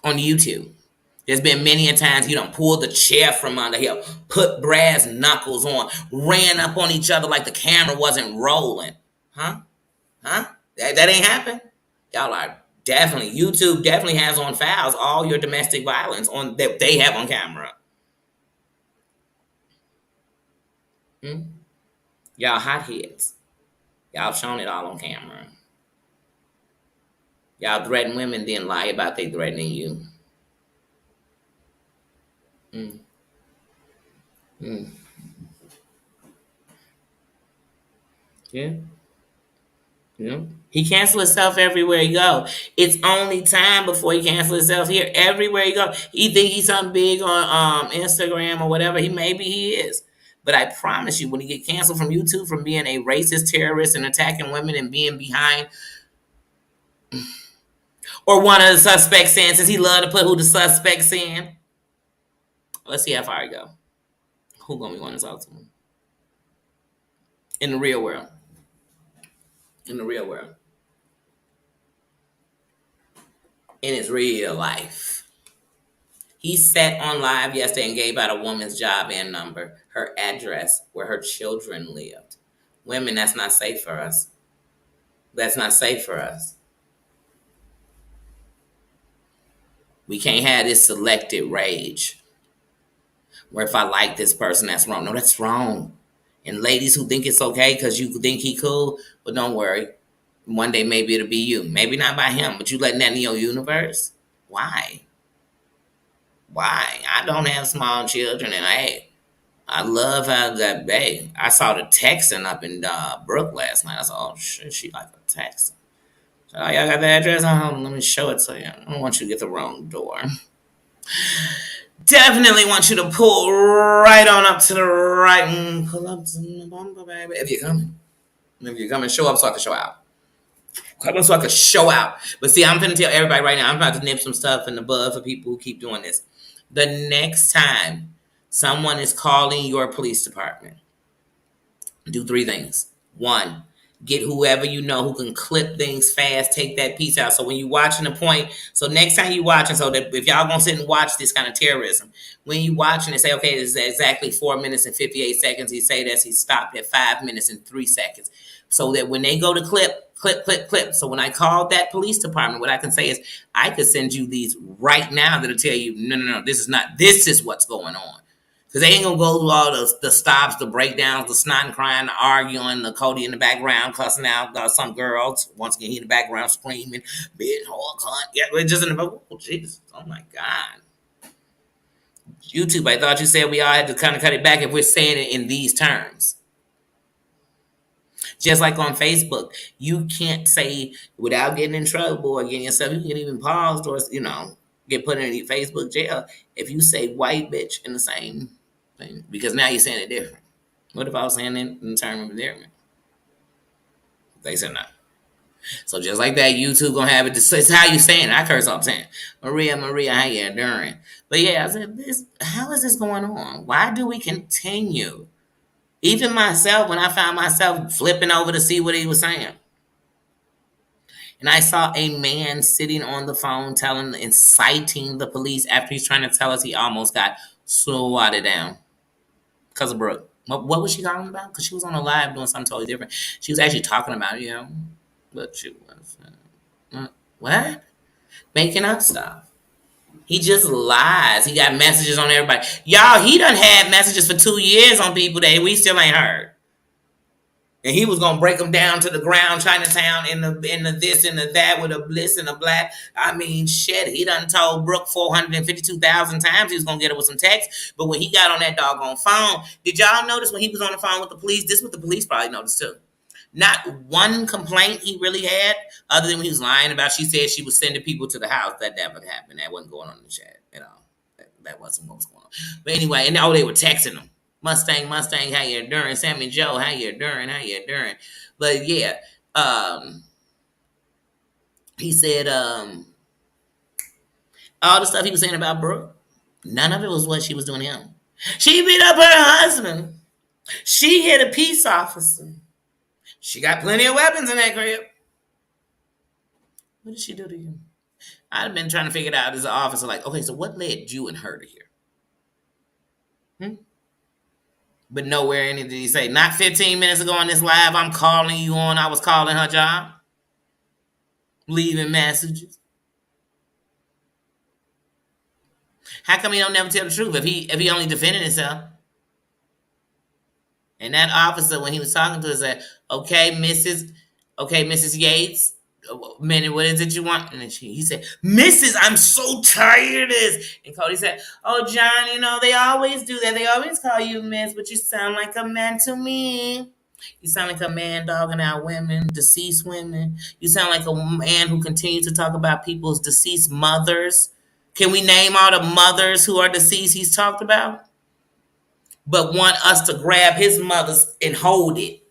On YouTube. There's been many a times you don't pull the chair from under here, put brass knuckles on, ran up on each other like the camera wasn't rolling. Huh? Huh? That ain't happened? Y'all are definitely, YouTube definitely has on files all your domestic violence on that they have on camera. Hmm? Y'all hotheads. Y'all shown it all on camera. Y'all threaten women, then lie about they threatening you. Mm. Mm. Yeah. Yeah. He cancel himself everywhere he go. It's only time before he cancel himself here. Everywhere he go, he think he's something big on Instagram or whatever. Maybe he is. But I promise you, when he get canceled from YouTube from being a racist terrorist and attacking women and being behind, or one of the suspects in, since he love to put who the suspects in. Let's see how far he go. Who gonna be one to talk to him in the real world? In the real world, in his real life. He sat on live yesterday and gave out a woman's job and number, her address, where her children lived. Women, that's not safe for us. That's not safe for us. We can't have this selected rage where if I like this person, that's wrong. No, that's wrong. And ladies who think it's okay because you think he cool, but don't worry. One day maybe it'll be you. Maybe not by him, but you letting that in your universe? Why? Why? I don't have small children, and I love how that babe. I saw the Texan up in Brook last night. I said, oh shit, she like a Texan. So, oh, y'all got the address? Let me show it to you. I don't want you to get the wrong door. Definitely want you to pull right on up to the right and pull up to the bumper, baby. If you're coming. If you're coming, show up so I can show out. Come on so I can show out. But see, I'm going to tell everybody right now, I'm about to nip some stuff in the bud for people who keep doing this. The next time someone is calling your police department, do three things. One, get whoever you know who can clip things fast, take that piece out. So when you watching the point, so next time you watching, so that if y'all gonna sit and watch this kind of terrorism, when you watching and say, okay, this is exactly 4 minutes and 58 seconds, he say that he stopped at 5 minutes and 3 seconds. So that when they go to clip. So when I called that police department, what I can say is I could send you these right now that'll tell you, no, this is what's going on. Because they ain't going to go through all the stops, the breakdowns, the snot and crying, the arguing, the Cody in the background cussing out some girls. Once again, he in the background screaming, bitch, whore, cunt. Yeah, just in the, oh, Jesus. Oh, my God. YouTube, I thought you said we all had to kind of cut it back if we're saying it in these terms. Just like on Facebook, you can't say without getting in trouble or getting yourself, you can even paused or, get put in Facebook jail if you say white bitch in the same thing, because now you're saying it different. What if I was saying it in terms of endearment? They said no. So just like that, YouTube gonna have it. It's how you saying it. I curse all the time. Maria, how you doing? But yeah, I said, how is this going on? Why do we continue? Even myself, when I found myself flipping over to see what he was saying. And I saw a man sitting on the phone inciting the police after he's trying to tell us he almost got swatted down. Because of Brooke. What was she talking about? Because she was on a live doing something totally different. She was actually talking about it, But she was. What? Making up stuff. He just lies. He got messages on everybody. Y'all, he done had messages for 2 years on people that we still ain't heard. And he was gonna break them down to the ground, Chinatown, in the this and the that with a bliss and a black. I mean, shit. He done told Brooke 452,000 times he was gonna get her with some text. But when he got on that doggone phone, did y'all notice when he was on the phone with the police? This is what the police probably noticed too. Not one complaint he really had, other than when he was lying about. She said she was sending people to the house. That never happened. That wasn't going on in the chat at all. That wasn't what was going on. But anyway, and they were texting him. Mustang, how you doing? Sammy Joe, how you doing? But yeah, he said all the stuff he was saying about Brooke, none of it was what she was doing to him. She beat up her husband. She hit a peace officer. She got plenty of weapons in that crib. What did she do to you? I've been trying to figure it out as an officer, like, okay, so what led you and her to here? But nowhere in it did he say, not 15 minutes ago on this live, I'm calling you on, I was calling her job. Leaving messages. How come he don't never tell the truth if he only defended himself? And that officer, when he was talking to her, said, okay, Mrs. Yates, minute, what is it you want? And then he said, Mrs., I'm so tired of this. And Cody said, oh, John, they always do that. They always call you Miss, but you sound like a man to me. You sound like a man dogging out women, deceased women. You sound like a man who continues to talk about people's deceased mothers. Can we name all the mothers who are deceased he's talked about? But want us to grab his mothers and hold it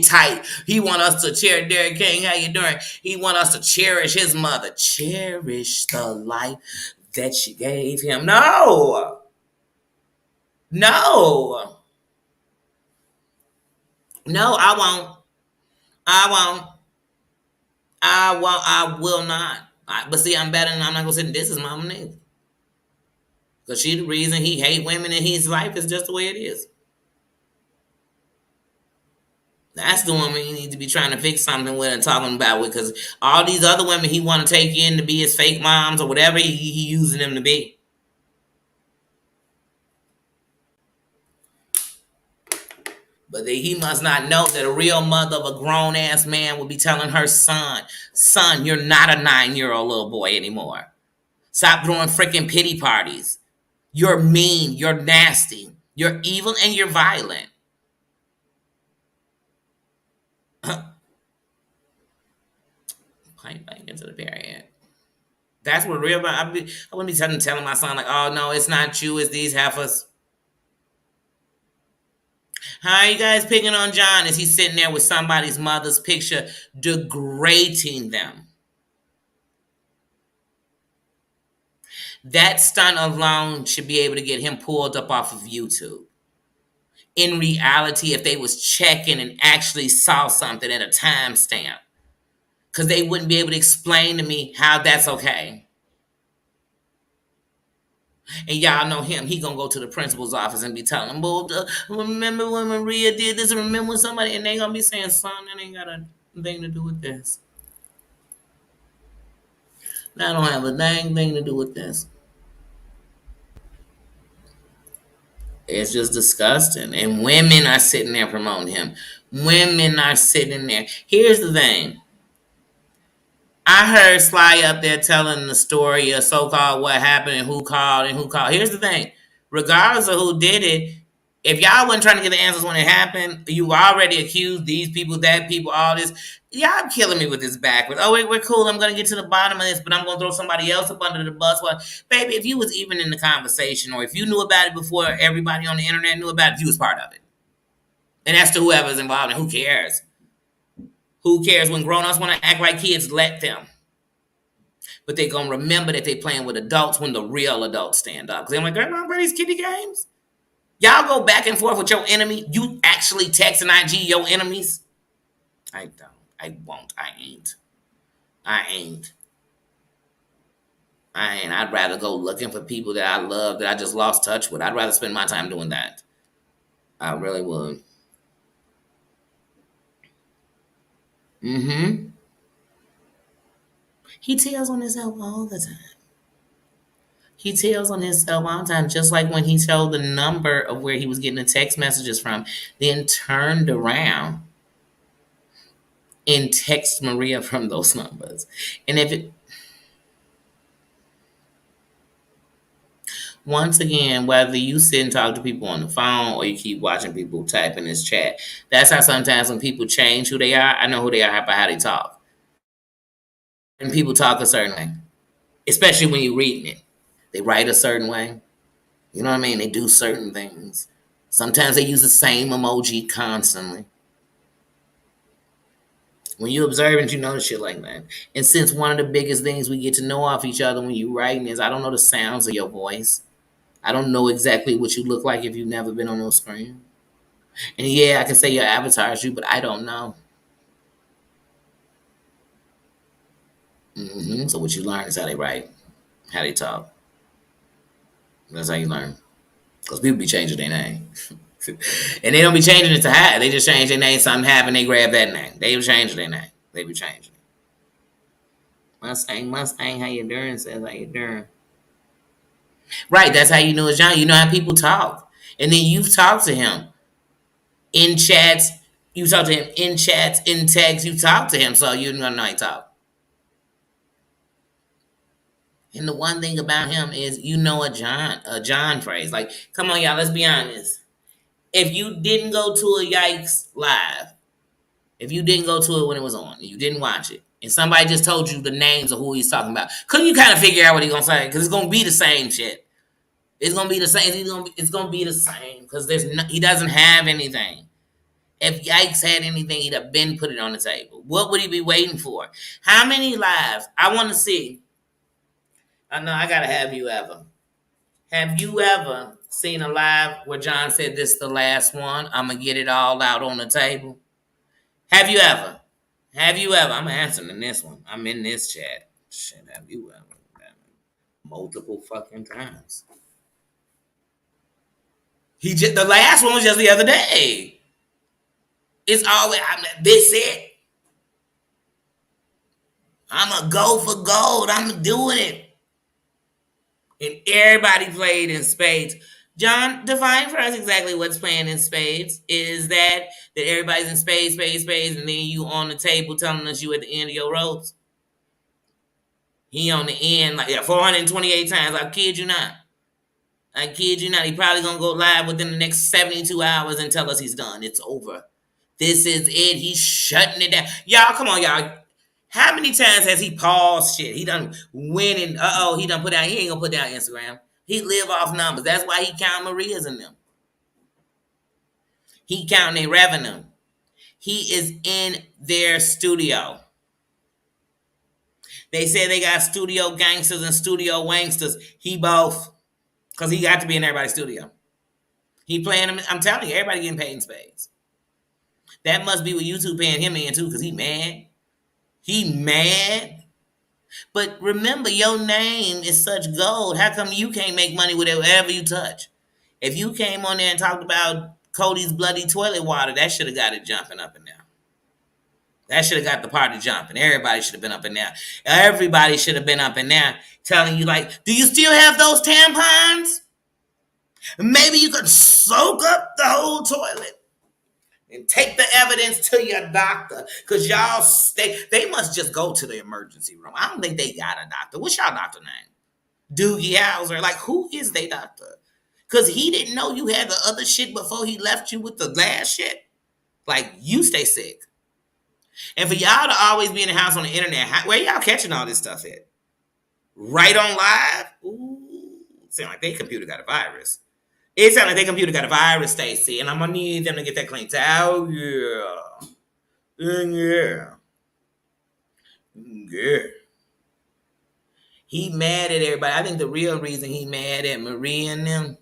tight. He want us to cherish Derek King. How you doing? He want us to cherish his mother. Cherish the life that she gave him. No. No, I won't. I will not. But see, I'm better than I'm not gonna say this is mama nigga. Because she the reason he hate women in his life is just the way it is. That's the woman you need to be trying to fix something with and talking about with, because all these other women he want to take in to be his fake moms or whatever he using them to be. But he must not know that a real mother of a grown ass man would be telling her son, you're not a 9-year-old little boy anymore. Stop throwing freaking pity parties. You're mean, you're nasty, you're evil, and you're violent. Point blank into the period. That's what real. I wouldn't be telling my son like, oh no, it's not you, it's these heifers. How are you guys picking on John? Is he sitting there with somebody's mother's picture, degrading them? That stunt alone should be able to get him pulled up off of YouTube. In reality, if they was checking and actually saw something at a timestamp, because they wouldn't be able to explain to me how that's okay. And y'all know him. He gonna go to the principal's office and be telling them, well, remember when Maria did this? Remember when somebody, and they gonna be saying, son, that ain't got a thing to do with this. That don't have a dang thing to do with this. It's just disgusting. And women are sitting there promoting him. Women are sitting there. Here's the thing. I heard Sly up there telling the story of so-called what happened and who called and who called. Here's the thing. Regardless of who did it, if y'all wasn't trying to get the answers when it happened, you already accused these people, that people, all this. Y'all killing me with this backwards. Oh, wait, we're cool. I'm going to get to the bottom of this, but I'm going to throw somebody else up under the bus. Well, baby, if you was even in the conversation or if you knew about it before everybody on the internet knew about it, you was part of it. And that's to whoever's involved, and who cares? Who cares? When grown-ups want to act like kids, let them. But they're going to remember that they're playing with adults when the real adults stand up. Because they're like, Grandma, play these kiddie games? Y'all go back and forth with your enemy. You actually text and IG your enemies? I don't. I won't. I ain't. I'd rather go looking for people that I love that I just lost touch with. I'd rather spend my time doing that. I really would. Mm-hmm. He tells on himself all the time. He tells on himself all the time, just like when he told the number of where he was getting the text messages from, then turned around and text Maria from those numbers. And if it, once again, whether you sit and talk to people on the phone or you keep watching people type in this chat, that's how sometimes when people change who they are, I know who they are by how they talk. And people talk a certain way, especially when you're reading it. They write a certain way. You know what I mean? They do certain things. Sometimes they use the same emoji constantly. When you observe it, you notice shit like that. And since one of the biggest things we get to know off each other when you writing is I don't know the sounds of your voice. I don't know exactly what you look like if you've never been on no screen. And yeah, I can say your avatar is you, but I don't know. So what you learn is how they write, how they talk. That's how you learn. Because people be changing their name. And they don't be changing it to hide. They just change their name. Something happened. They grab that name. They be changing their name. They be changing it. Mustang, how you doing? Says how you doing. Right, that's how you know it's John. You know how people talk. And then you've talked to him in chats. You talk to him in chats, in texts. You talk to him, so you know how he talk. And the one thing about him is you know a John phrase. Like, come on, y'all, let's be honest. If you didn't go to a Yikes live, if you didn't go to it when it was on, and you didn't watch it, and somebody just told you the names of who he's talking about, couldn't you kind of figure out what he's gonna say? Because it's gonna be the same shit. It's gonna be the same. It's gonna be the same because he doesn't have anything. If Yikes had anything, he'd have been put it on the table. What would he be waiting for? How many lives? I want to see. I know I gotta have you ever. Have you ever seen a live where John said this is the last one? I'm gonna get it all out on the table. Have you ever? Have you ever? I'm answering in this one. I'm in this chat. Shit, have you ever? Multiple fucking times. The last one was just the other day. It's always this it. I'ma go for gold. I'm doing it. And everybody played in spades. John, define for us exactly what's playing in spades. Is that everybody's in spades, spades, spades, and then you on the table telling us you at the end of your ropes? He on the end like 428 times. I kid you not. I kid you not. He probably gonna go live within the next 72 hours and tell us he's done. It's over. This is it. He's shutting it down. Y'all, come on, y'all. How many times has he paused shit? He done went and he done put out. He ain't gonna put down Instagram. He live off numbers. That's why he count Maria's in them. He counting their revenue. He is in their studio. They say they got studio gangsters and studio wanksters. He both. Because he got to be in everybody's studio. He playing them. I'm telling you, everybody getting paid in spades. That must be what YouTube paying him in too, because he mad. He mad. But remember, your name is such gold. How come you can't make money with whatever you touch? If you came on there and talked about Cody's bloody toilet water, that should have got it jumping up and down. That should have got the party jumping. Everybody should have been up and down. Everybody should have been up and down telling you, like, do you still have those tampons? Maybe you could soak up the whole toilet and take the evidence to your doctor. Because y'all, they must just go to the emergency room. I don't think they got a doctor. What's y'all doctor name? Doogie Howser. Like, who is they doctor? Because he didn't know you had the other shit before he left you with the last shit. Like, you stay sick. And for y'all to always be in the house on the internet, where y'all catching all this stuff at? Right on live? Ooh, sound like their computer got a virus. It sounds like their computer got a virus, Stacy, and I'm gonna need them to get that cleaned out. Yeah. He mad at everybody. I think the real reason he mad at Marie and them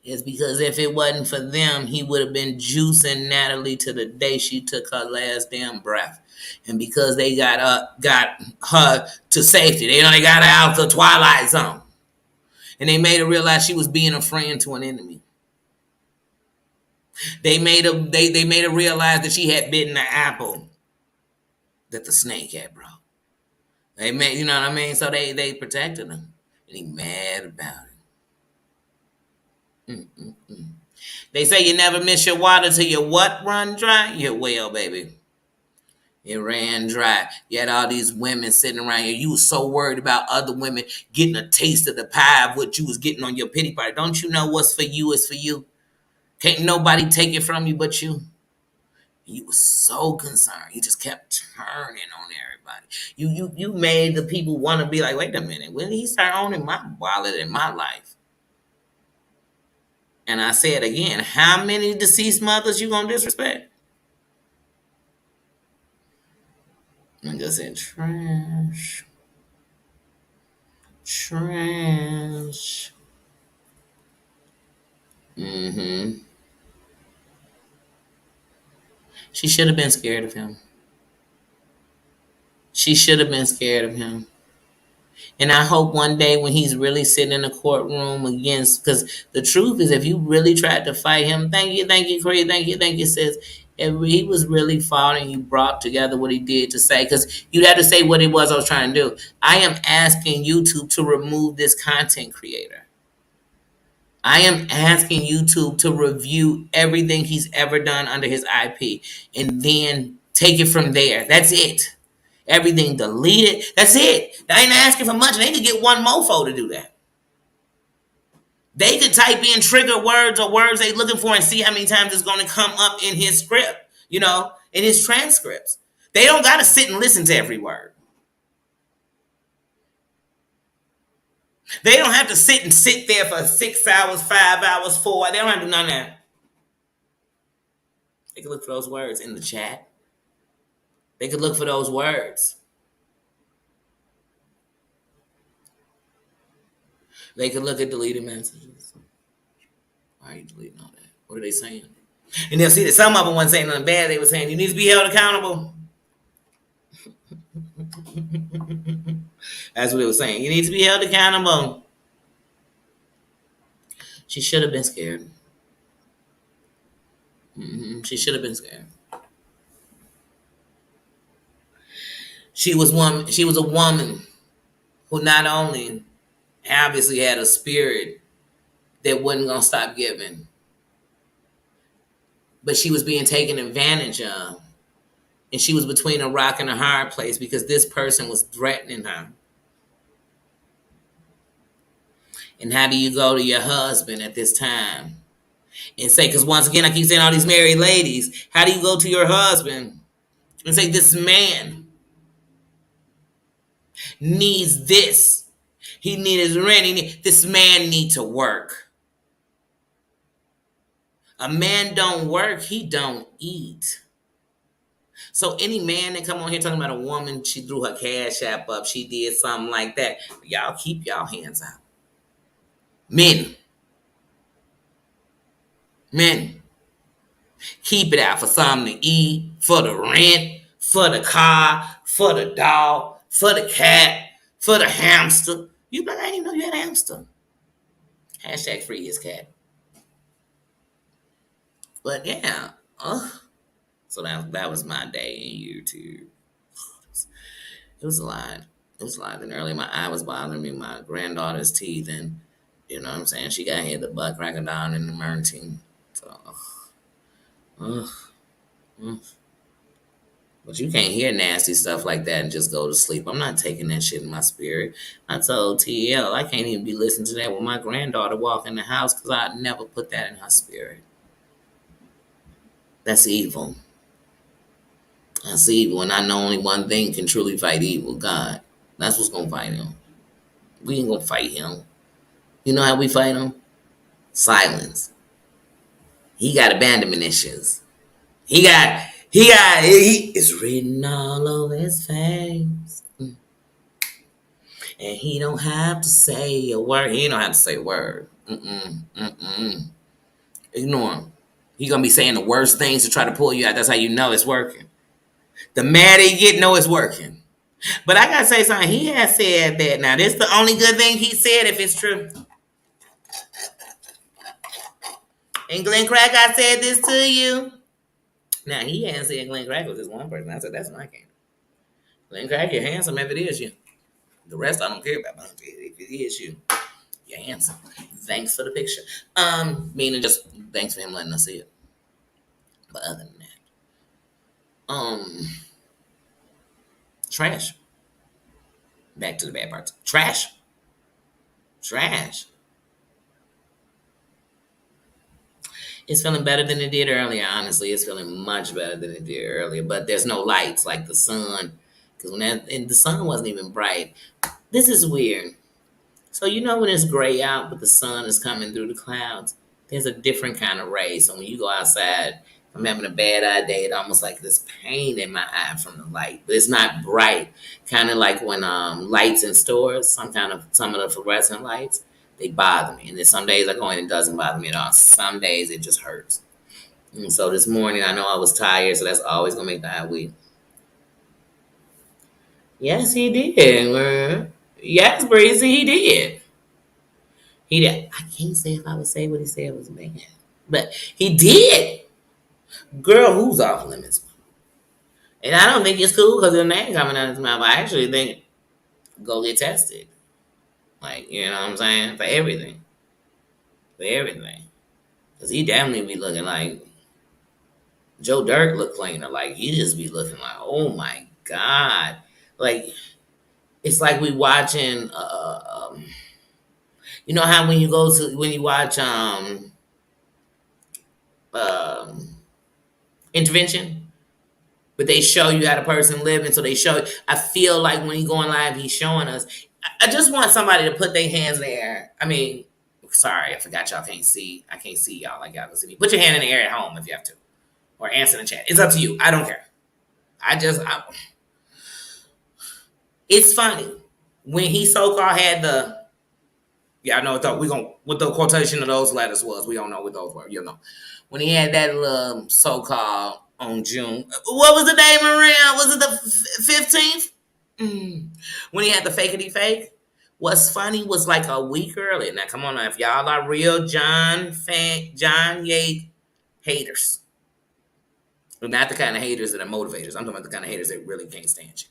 is because if it wasn't for them, he would have been juicing Natalie to the day she took her last damn breath. And because they got her to safety, they got her out the Twilight Zone. And they made her realize she was being a friend to an enemy. They made her realize that she had bitten the apple that the snake had brought. They made, you know what I mean? So they protected him. And he mad about it. They say you never miss your water till your what run dry? Your well, baby. It ran dry. You had all these women sitting around here. You was so worried about other women getting a taste of the pie of what you was getting on your pity party. Don't you know what's for you is for you? Can't nobody take it from you but you. You was so concerned. You just kept turning on everybody. You made the people want to be like, wait a minute, when did he start owning my wallet in my life? And I say it again, how many deceased mothers you gonna disrespect? I just said trash. Trash. She should have been scared of him. She should have been scared of him. And I hope one day when he's really sitting in the courtroom against, because the truth is, if you really tried to fight him, thank you, Creed, thank you, sis. If he was really fought and you brought together what he did to say, because you'd have to say what it was I was trying to do. I am asking YouTube to remove this content creator. I am asking YouTube to review everything he's ever done under his IP and then take it from there. That's it. Everything deleted. That's it. They ain't asking for much. They could get one mofo to do that. They could type in trigger words or words they looking for and see how many times it's going to come up in his script, in his transcripts. They don't got to sit and listen to every word. They don't have to sit there for 6 hours, 5 hours, 4. They don't have to do none of that. They can look for those words in the chat. They could look for those words. They could look at deleted messages. Why are you deleting all that? What are they saying? And they'll see that some of them weren't saying nothing bad. They were saying, you need to be held accountable. That's what they were saying. You need to be held accountable. She should have been scared. She should have been scared. She was a woman who not only obviously had a spirit that wasn't gonna stop giving. But she was being taken advantage of. And she was between a rock and a hard place because this person was threatening her. And how do you go to your husband at this time and say, because once again, I keep saying all these married ladies, how do you go to your husband and say, this man needs this? He needs his rent. This man need to work. A man don't work, he don't eat. So any man that come on here talking about a woman, she threw her cash app up, she did something like that. Y'all keep y'all hands out. Men, keep it out for something to eat, for the rent, for the car, for the dog, for the cat, for the hamster. You be like, I didn't even know you had a hamster. Hashtag free his cat. But yeah, so that was my day in YouTube. It was a lot. It was a lot. And earlier my eye was bothering me, my granddaughter's teeth, and you know what I'm saying? She got hit the butt cracking down in the emergency. So, ugh. But you can't hear nasty stuff like that and just go to sleep. I'm not taking that shit in my spirit. I told TL I can't even be listening to that when my granddaughter walk in the house because I'd never put that in her spirit. That's evil. That's evil. And I know only one thing can truly fight evil, God. That's what's going to fight him. We ain't going to fight him. You know how we fight him? Silence. He got abandonment issues. It's written all over his face. And he don't have to say a word. He don't have to say a word. Ignore him. He gonna be saying the worst things to try to pull you out. That's how you know it's working. The madder you get, know it's working. But I gotta say something. He has said that. Now, this is the only good thing he said if it's true. And Glenn Crack, I said this to you. Now, he hasn't said Glenn Crack was just one person. I said, that's my game. Glenn Crack, you're handsome if it is you. The rest I don't care about. But if it is you, you're handsome. Thanks for the picture. Meaning just thanks for him letting us see it. But other than that, trash. Back to the bad parts. Trash. It's feeling better than it did earlier. Honestly, it's feeling much better than it did earlier. But there's no lights like the sun, because and the sun wasn't even bright. This is weird. So you know when it's gray out, but the sun is coming through the clouds, there's a different kind of ray. So when you go outside, I'm having a bad eye day. It's almost like this pain in my eye from the light, but it's not bright. Kind of like when lights in stores, some of the fluorescent lights, they bother me. And then some days I go in and it doesn't bother me at all. Some days it just hurts. And so this morning I know I was tired, so that's always gonna make the eye weak. Yes, he did. Yes, Breezy, he did. He did. I can't say if I would say what he said was bad, but he did. Girl, who's off limits? And I don't think it's cool because the name coming out of his mouth. I actually think go get tested. Like, you know what I'm saying? For everything. For everything. Because he definitely be looking like Joe Dirt look cleaner. Like, he just be looking like, oh my God. Like, it's like we watching, you know how when you watch Intervention? But they show you how the person living, so they show. I feel like when he's going live, he's showing us. I just want somebody to put their hands in the air. I mean, sorry, I forgot y'all can't see. I can't see y'all like y'all can see me. Put your hand in the air at home if you have to, or answer in the chat. It's up to you. I don't care. It's funny when he so-called had the. Yeah, I know what the quotation of those letters was. We don't know what those were. You know, when he had that little so-called on June. What was the day, Maria? Was it the 15th? When he had the fakety fake. What's funny was like a week earlier. Now, come on now. If y'all are real John Yates haters. Not the kind of haters that are motivators. I'm talking about the kind of haters that really can't stand you.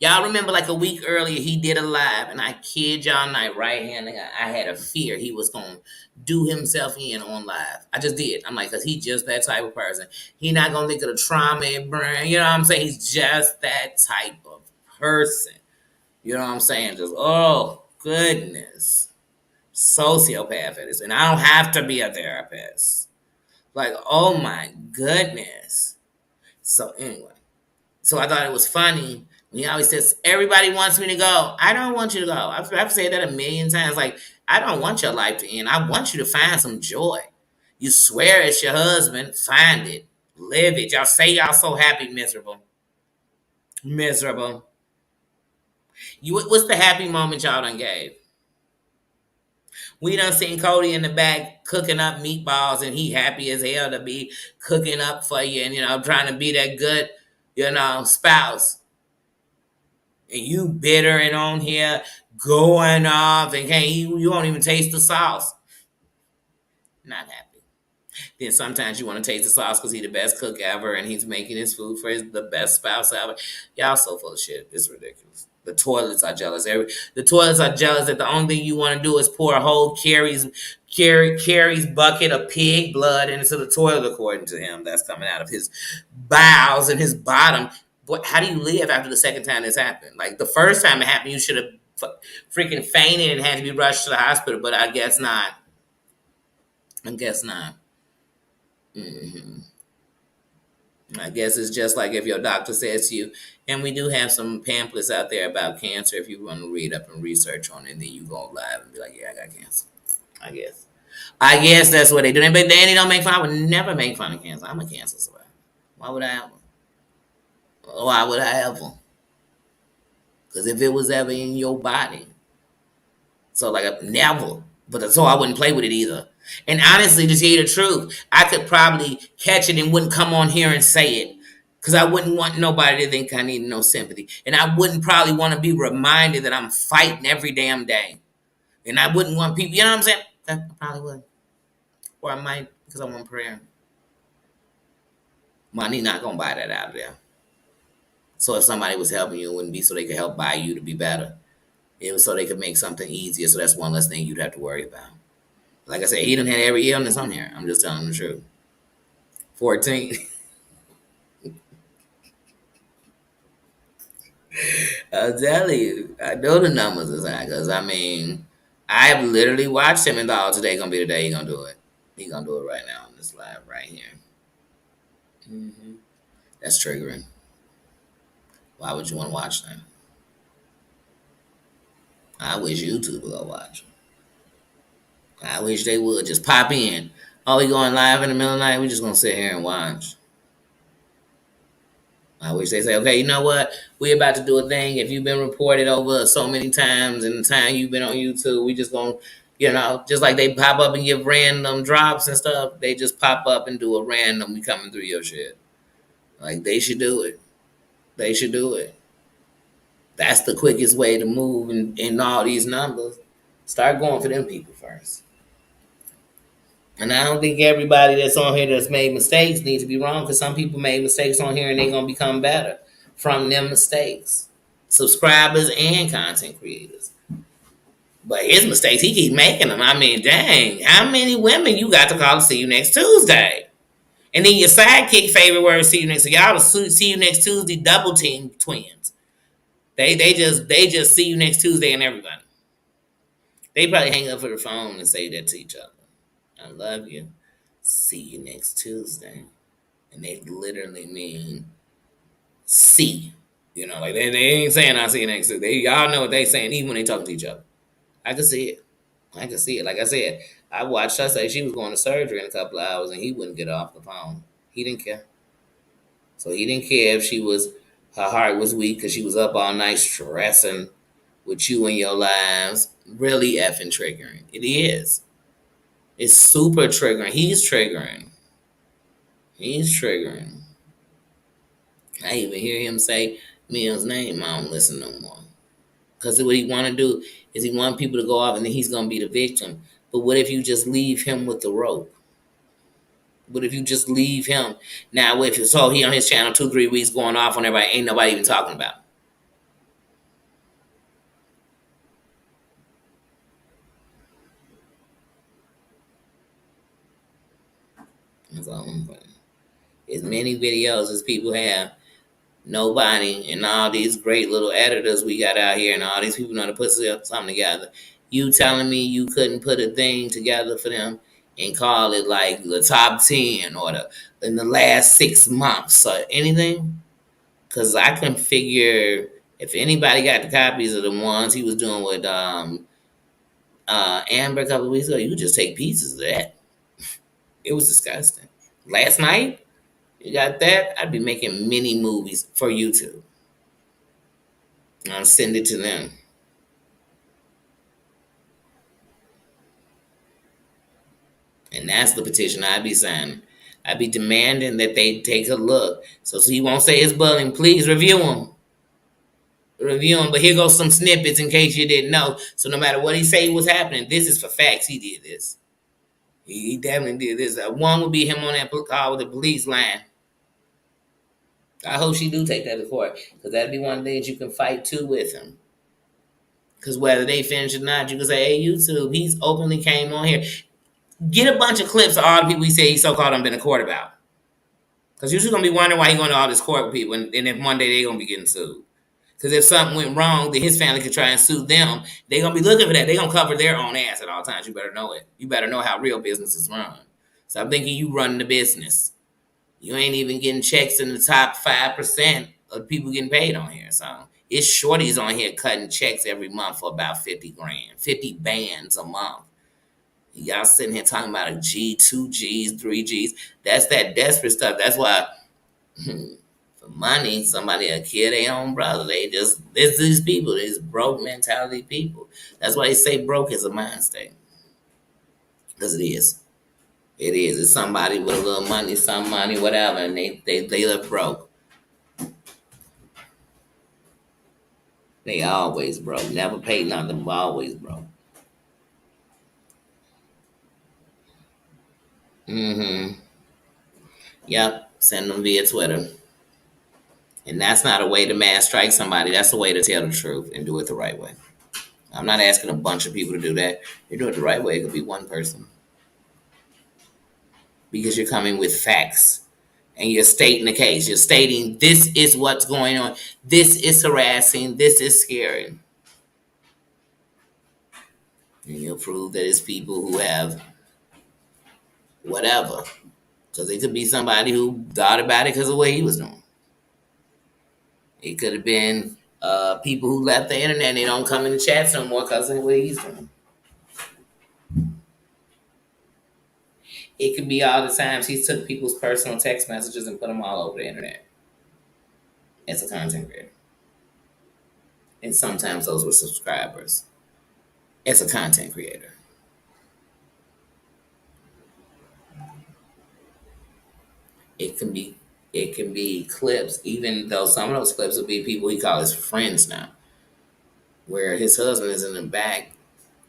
Y'all remember like a week earlier he did a live, and I kid y'all not, right here, nigga, I had a fear he was gonna do himself in on live. I just did. I'm like, cause he just that type of person. He not gonna think of the trauma and brain. You know what I'm saying? He's just that type of person. You know what I'm saying? Just oh goodness, sociopath it is, and I don't have to be a therapist. Like oh my goodness. So anyway. So I thought it was funny when he always says, everybody wants me to go. I don't want you to go. I've said that a million times. Like, I don't want your life to end. I want you to find some joy. You swear it's your husband, find it. Live it. Y'all say y'all so happy, miserable. Miserable. What's the happy moment y'all done gave? We done seen Cody in the back cooking up meatballs and he happy as hell to be cooking up for you and, trying to be that good, spouse. And you bitter and on here going off and you won't even taste the sauce. Not happy. Then sometimes you want to taste the sauce because he's the best cook ever and he's making his food for the best spouse ever. Y'all so full of shit. It's ridiculous. The toilets are jealous. The toilets are jealous that the only thing you want to do is pour a whole Carrie's bucket of pig blood into the toilet, according to him. That's coming out of his bowels and his bottom. But how do you live after the second time this happened? Like the first time it happened, you should have freaking fainted and had to be rushed to the hospital. But I guess not. I guess not. I guess it's just like if your doctor says to you, and we do have some pamphlets out there about cancer. If you want to read up and research on it, then you go live and be like, yeah, I got cancer. I guess that's what they do. But Danny don't make fun. I would never make fun of cancer. I'm a cancer survivor. Why would I ever? Why would I ever? Because if it was ever in your body, so like never. But so I wouldn't play with it either. And honestly, to tell you the truth, I could probably catch it and wouldn't come on here and say it. Because I wouldn't want nobody to think I need no sympathy. And I wouldn't probably want to be reminded that I'm fighting every damn day. And I wouldn't want people, you know what I'm saying? I probably would. Or I might because I want prayer. Money not going to buy that out of there. So if somebody was helping you, it wouldn't be so they could help buy you to be better. It was so they could make something easier. So that's one less thing you'd have to worry about. Like I said, he done had every illness on here. I'm just telling the truth. 14. I'll tell you. I know the numbers is high. Because, I've literally watched him and thought, today going to be the day he's going to do it. He's going to do it right now on this live right here. That's triggering. Why would you want to watch that? I wish YouTube would go watch. I wish they would just pop in. Oh, we going live in the middle of the night? We just gonna sit here and watch. I wish they say, okay, you know what? We about to do a thing. If you've been reported over so many times and the time you've been on YouTube, we just gonna, just like they pop up and give random drops and stuff. They just pop up and do a random. We coming through your shit. Like they should do it. They should do it. That's the quickest way to move in all these numbers. Start going for them people first. And I don't think everybody that's on here that's made mistakes needs to be wrong because some people made mistakes on here and they're going to become better from them mistakes. Subscribers and content creators. But his mistakes, he keep making them. Dang, how many women you got to call to see you next Tuesday? And then your sidekick favorite word, see you next. So y'all see you next Tuesday, double team twins. They just see you next Tuesday and everybody. They probably hang up for the phone and say that to each other. I love you. See you next Tuesday. And they literally mean see. Like they ain't saying I'll see you next Tuesday. Y'all know what they saying even when they talk to each other. I can see it. Like I said, I watched her say she was going to surgery in a couple of hours and he wouldn't get off the phone. He didn't care. So he didn't care if her heart was weak because she was up all night stressing with you in your lives. Really effing triggering. It is. It's super triggering. He's triggering. I even hear him say Mia's name. I don't listen no more. Because what he want to do is he want people to go off and then he's going to be the victim. But what if you just leave him with the rope? What if you just leave him? Now, if so he on his channel 2-3 weeks going off on everybody, ain't nobody even talking about him. So, as many videos as people have, nobody, and all these great little editors we got out here, and all these people know to put something together. You telling me you couldn't put a thing together for them and call it like the top 10 or the in the last 6 months or anything? Because I can figure if anybody got the copies of the ones he was doing with Amber a couple of weeks ago, you could just take pieces of that. It was disgusting. Last night, you got that? I'd be making mini movies for YouTube. I'll send it to them. And that's the petition I'd be signing. I'd be demanding that they take a look. So he won't say it's bullying. Please review them. Review them. But here goes some snippets in case you didn't know. So no matter what he say was happening, this is for facts. He did this. He definitely did this. One would be him on that call with the police line. I hope she do take that to court. Because that'd be one of the things you can fight too with him. Because whether they finish or not, you can say, hey, YouTube, he's openly came on here. Get a bunch of clips of all the people he said he so-called done been in court about. Because you're just going to be wondering why he going to all this court with people, and if one day they're going to be getting sued. Because if something went wrong, then his family could try and sue them. They're going to be looking for that. They're going to cover their own ass at all times. You better know it. You better know how real businesses run. So I'm thinking you running the business. You ain't even getting checks in the top 5% of people getting paid on here. So it's shorties on here cutting checks every month for about 50 grand, 50 bands a month. Y'all sitting here talking about a G, 2 Gs, 3 Gs. That's that desperate stuff. That's why for money, somebody will kill their own brother. It's these people, these broke mentality people. That's why they say broke is a mind state. Because it is. It is. It's somebody with a little money, some money, whatever, and they live broke. They always broke. Never paid nothing, but always broke. Mm-hmm. Yep. Send them via Twitter. And that's not a way to mass strike somebody. That's a way to tell the truth and do it the right way. I'm not asking a bunch of people to do that. You do it the right way, it could be one person. Because you're coming with facts. And you're stating the case. You're stating this is what's going on. This is harassing. This is scary. And you'll prove that it's people who have whatever. Because it could be somebody who thought about it because of what he was doing. It could have been people who left the internet and they don't come in the chats no more because of what he's doing. It could be all the times he took people's personal text messages and put them all over the internet as a content creator. And sometimes those were subscribers as a content creator. It can be clips, even though some of those clips will be people he calls his friends now, where his husband is in the back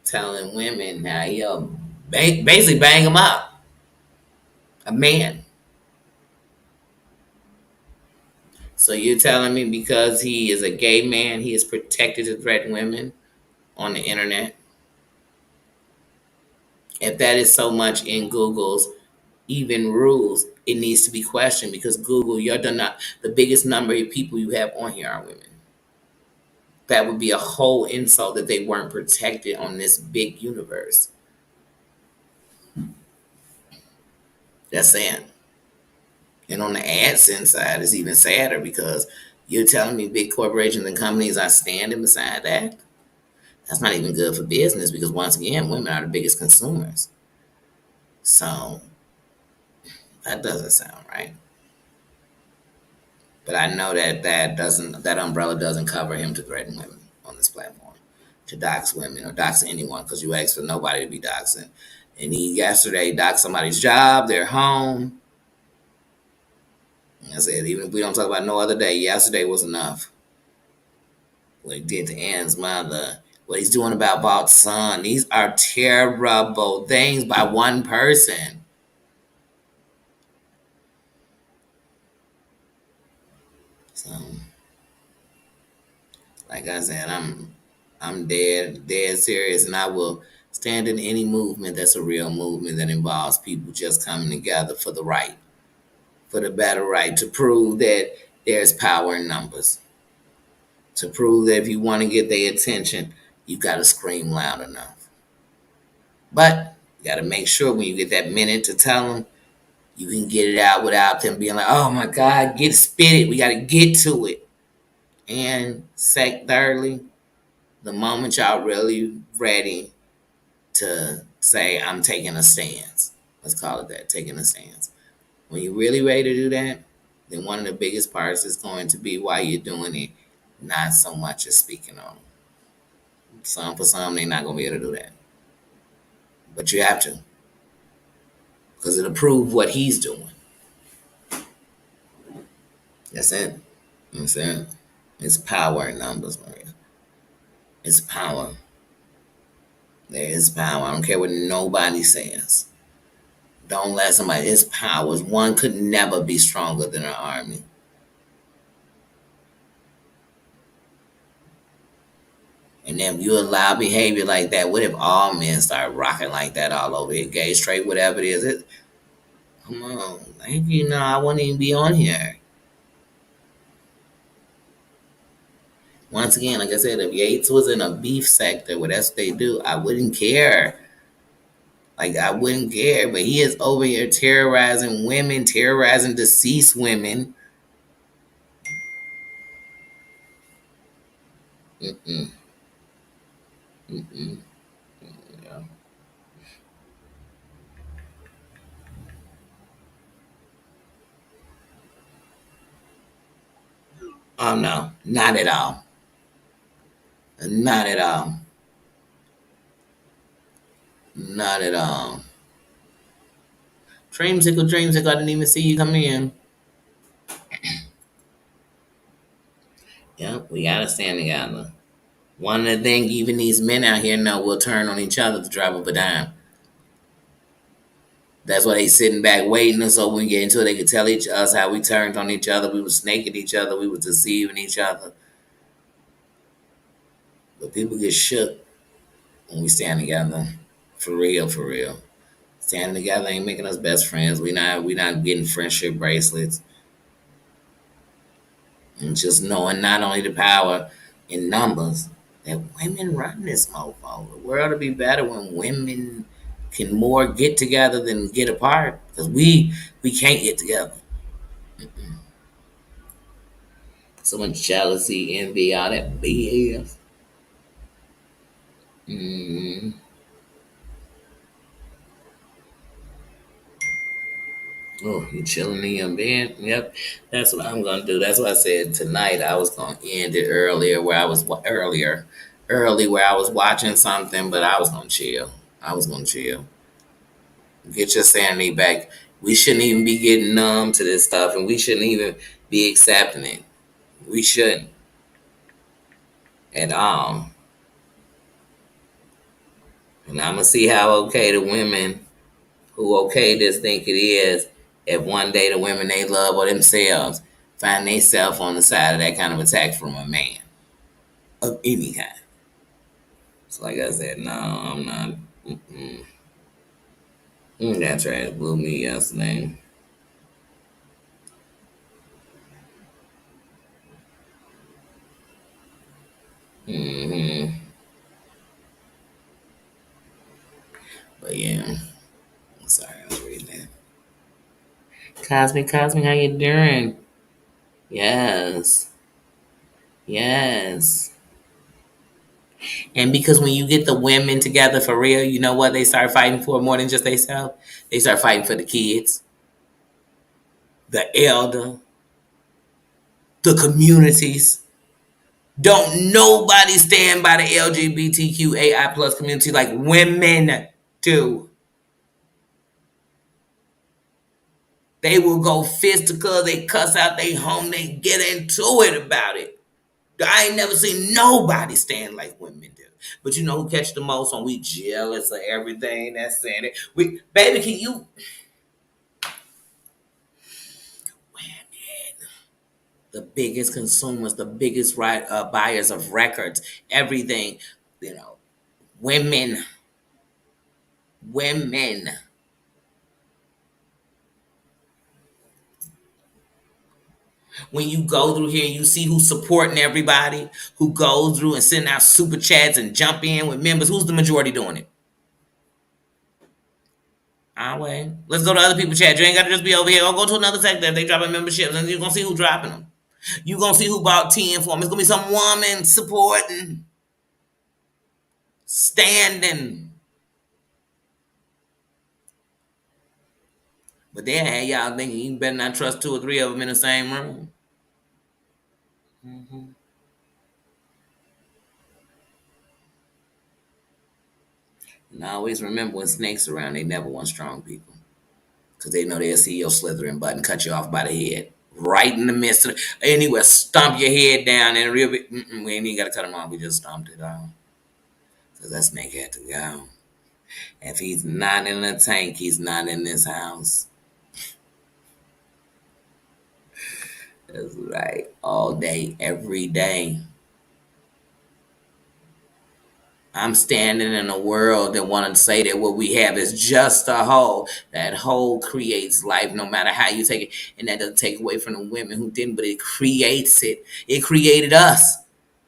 telling women how he'll basically bang them up. A man. So you're telling me because he is a gay man, he is protected to threaten women on the internet? If that is so much in Google's even rules, it needs to be questioned because Google, you're not the biggest number of people you have on here are women. That would be a whole insult that they weren't protected on this big universe. That's sad. And on the AdSense side, it's even sadder because you're telling me big corporations and companies are standing beside that? That's not even good for business because once again, women are the biggest consumers. So that doesn't sound right. But I know that umbrella doesn't cover him to threaten women on this platform, to dox women or dox anyone, because you asked for nobody to be doxing. And he yesterday doxed somebody's job, their home. And I said, even if we don't talk about no other day, yesterday was enough. What he did to Ann's mother, what he's doing about Balt's son. These are terrible things by one person. So, like I said, I'm dead serious, and I will Stand in any movement that's a real movement that involves people just coming together for the right, for the better right, to prove that there's power in numbers, to prove that if you want to get their attention, you got to scream loud enough. But you got to make sure when you get that minute to tell them, you can get it out without them being like, oh my God, get spit it. We got to get to it. And thirdly, the moment y'all really ready to say, I'm taking a stance. Let's call it that, taking a stance. When you're really ready to do that, then one of the biggest parts is going to be why you're doing it, not so much as speaking on it. For some, they're not going to be able to do that. But you have to, because it'll prove what he's doing. That's it. That's it. It's power in numbers, Maria. It's power. There is power. I don't care what nobody says. Don't let somebody. It's powers. One could never be stronger than an army. And then if you allow behavior like that, what if all men start rocking like that all over here? Gay, straight, whatever it is. Come on. Thank you. No, I wouldn't even be on here. Once again, like I said, if Yates was in a beef sector where that's what they do, I wouldn't care. Like, I wouldn't care. But he is over here terrorizing women, terrorizing deceased women. Mm-mm. Mm-mm. Yeah. Oh, no. Not at all. Not at all. Not at all. Dreamsicle, dreamsicle, I didn't even see you come in. Yep, we gotta stand together. One of the things even these men out here know will turn on each other to drop up a dime. That's why they sitting back waiting, so when we get into it, they could tell us how we turned on each other. We was snaking each other. We was deceiving each other. But people get shook when we stand together, for real, for real. Standing together ain't making us best friends. We not getting friendship bracelets. And just knowing not only the power in numbers, that women run this mofo. The world will be better when women can more get together than get apart. Because we can't get together. So much jealousy, envy, all that BS. Mm. Oh, you chilling in your bed? Yep, that's what I'm gonna do. That's what I said tonight. I was gonna end it earlier, where I was early, where I was watching something, but I was gonna chill. I was gonna chill. Get your sanity back. We shouldn't even be getting numb to this stuff, and we shouldn't even be accepting it. We shouldn't at all. And I'm gonna see how okay the women who okay this think it is if one day the women they love or themselves find themselves on the side of that kind of attack from a man of any kind. So like I said, no, I'm not. Mm-mm. That trash blew me yesterday. Hmm. But yeah, I'm sorry I was reading that. Cosmic, Cosmic, how you doing? Yes, yes. And because when you get the women together for real, you know what they start fighting for more than just themselves? They start fighting for the kids, the elder, the communities. Don't nobody stand by the LGBTQAI plus community like women do. They will go fisticular, they cuss out they home, they get into it about it. I ain't never seen nobody stand like women do. But you know who catch the most on we jealous of everything that's saying it. We baby, can you the biggest consumers, the biggest buyers of records, everything, you know, women. Women. When you go through here and you see who's supporting everybody, who goes through and sending out super chats and jump in with members, who's the majority doing it? Our way. Let's go to other people's chat. You ain't got to just be over here. Or go to another sector if they dropping memberships, and you're gonna see who dropping them. You're gonna see who bought 10 for them. It's gonna be some woman supporting, standing. But they had y'all thinking you better not trust two or three of them in the same room. Mm-hmm. And I always remember when snakes around, they never want strong people. Because they know they'll see your slithering button, cut you off by the head. Right in the midst of anywhere, stomp your head down and real bit. We ain't even got to cut him off. We just stomped it off. Because that snake had to go. If he's not in the tank, he's not in this house. That's right. All day, every day. I'm standing in a world that want to say that what we have is just a whole. That whole creates life no matter how you take it. And that doesn't take away from the women who didn't, but it creates it. It created us.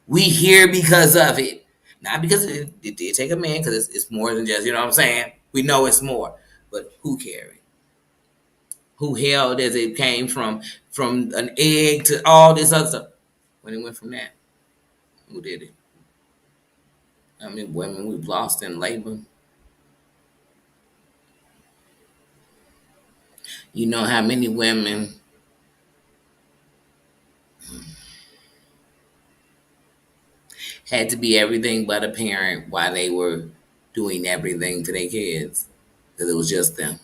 We here because of it. Not because it did take a man, because it's more than just, you know what I'm saying? We know it's more. But who carried? Who held as it came from an egg to all this other stuff? When it went from that, who did it? I mean, women we've lost in labor. You know how many women had to be everything but a parent while they were doing everything for their kids because it was just them.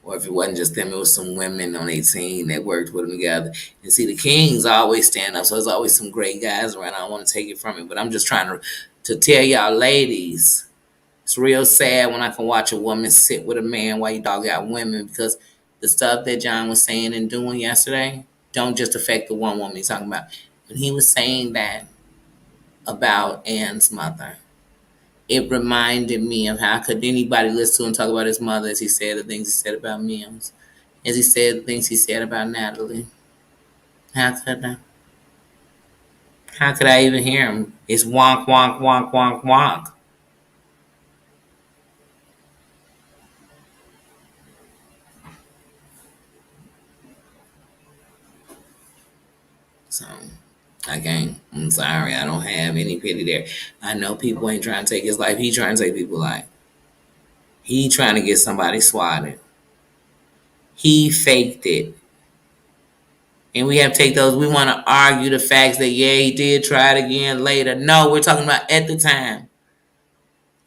Or if it wasn't just them, it was some women on their team that worked with them together. And see, the kings always stand up, so there's always some great guys around. I don't want to take it from it, but I'm just trying to tell y'all ladies, it's real sad when I can watch a woman sit with a man while you dog out women, because the stuff that John was saying and doing yesterday don't just affect the one woman he's talking about. When he was saying that about Ann's mother, it reminded me of how could anybody listen to him talk about his mother as he said the things he said about Mims, as he said the things he said about Natalie. How could I? How could I even hear him? It's wonk, wonk, wonk, wonk, wonk. So I can't. I'm sorry. I don't have any pity there. I know people ain't trying to take his life. He trying to take people's life. He trying to get somebody swatted. He faked it. And we have to take those. We want to argue the facts that, yeah, he did try it again later. No, we're talking about at the time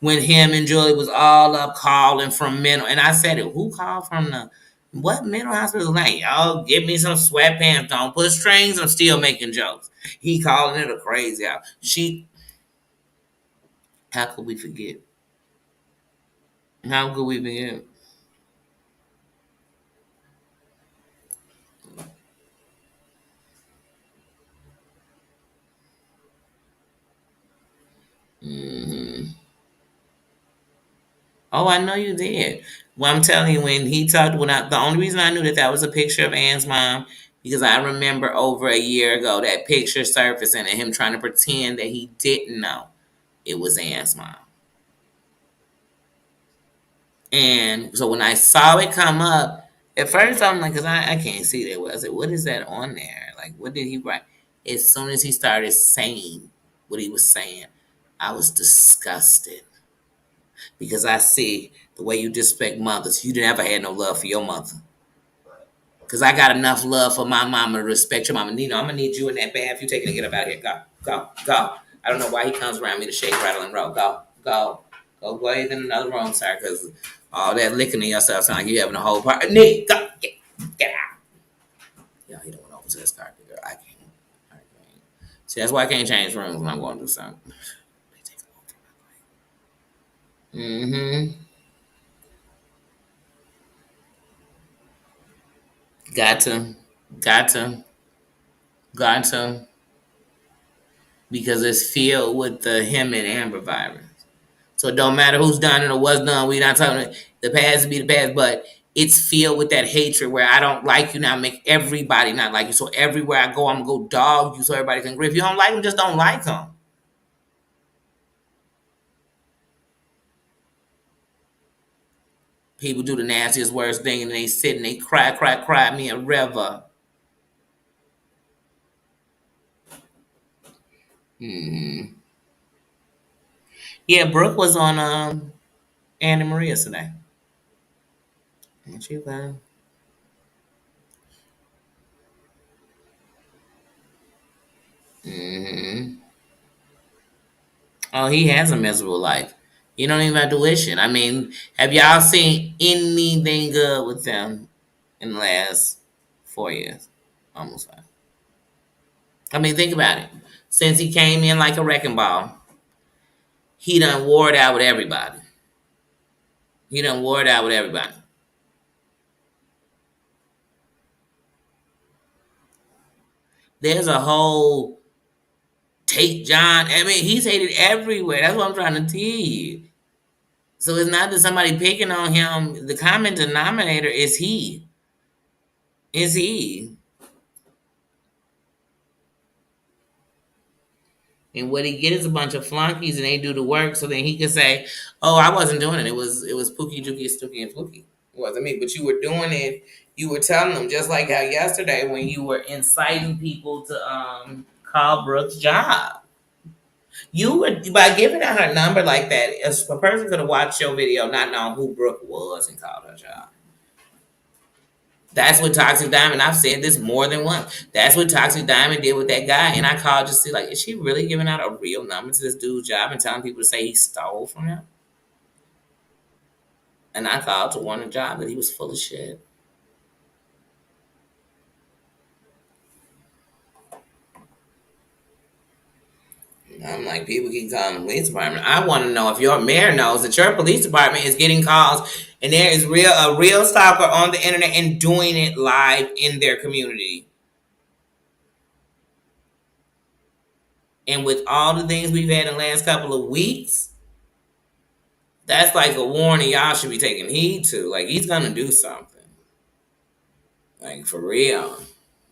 when him and Julie was all up calling from mental. And I said it. Who called from the what mental hospital? Like, y'all give me some sweatpants. Don't put strings. I'm still making jokes. He calling it a crazy out. How could we forget? How could we forget? Hmm. Oh, I know you did. Well, I'm telling you, when he talked, the only reason I knew that that was a picture of Ann's mom, because I remember over a year ago that picture surfacing and him trying to pretend that he didn't know it was Ann's mom. And so when I saw it come up, at first I'm like, because I can't see that. I said, what is that on there? Like, what did he write? As soon as he started saying what he was saying, I was disgusted. Because I see the way you disrespect mothers. You never had no love for your mother. Because I got enough love for my mama to respect your mama. Nino, I'm going to need you in that bath. You taking to get up out of here. Go, go, go. I don't know why he comes around me to shake, rattle, and roll. Go, go. Go away in another room, sir, because all that licking in yourself sound like you having a whole party. Nick, go, get out. Yeah, he don't want to over to this carpet, girl. I can't. See, that's why I can't change rooms when I'm going to do something. Mm-hmm. Got to. Got to. Got to. Because it's filled with the him and Amber virus. So it don't matter who's done it or what's done. We're not talking the past to be the past, but it's filled with that hatred where I don't like you now, make everybody not like you. So everywhere I go, I'm gonna go dog you so everybody can agree. If you don't like them, just don't like them. People do the nastiest, worst thing, and they sit and they cry me a river. Hmm. Yeah, Brooke was on Anna Maria today. And she was. Hmm. Oh, he has a miserable life. You don't even have to wish it. I mean, have y'all seen anything good with them in the last 4 years? Almost 5. I mean, think about it. Since he came in like a wrecking ball, he done wore it out with everybody. He done wore it out with everybody. There's a whole Tate John. I mean, he's hated everywhere. That's what I'm trying to tell you. So it's not that somebody picking on him. The common denominator is he. Is he? And what he get is a bunch of flunkies, and they do the work, so then he can say, "Oh, I wasn't doing it. It was Pookie, Dookie, Stookie, and Fluky. It wasn't me." But you were doing it. You were telling them just like how yesterday when you were inciting people to call Brooke's job. You would by giving out her number like that, a person could have watched your video, not knowing who Brooke was, and called her job. That's what Toxic Diamond. I've said this more than once. That's what Toxic Diamond did with that guy. And I called just to see, like, is she really giving out a real number to this dude's job and telling people to say he stole from him? And I called to warn the job that he was full of shit. I'm like, people keep calling the police department. I want to know if your mayor knows that your police department is getting calls and there is a real stalker on the internet and doing it live in their community. And with all the things we've had in the last couple of weeks, that's like a warning y'all should be taking heed to. Like, he's gonna do something. Like, for real.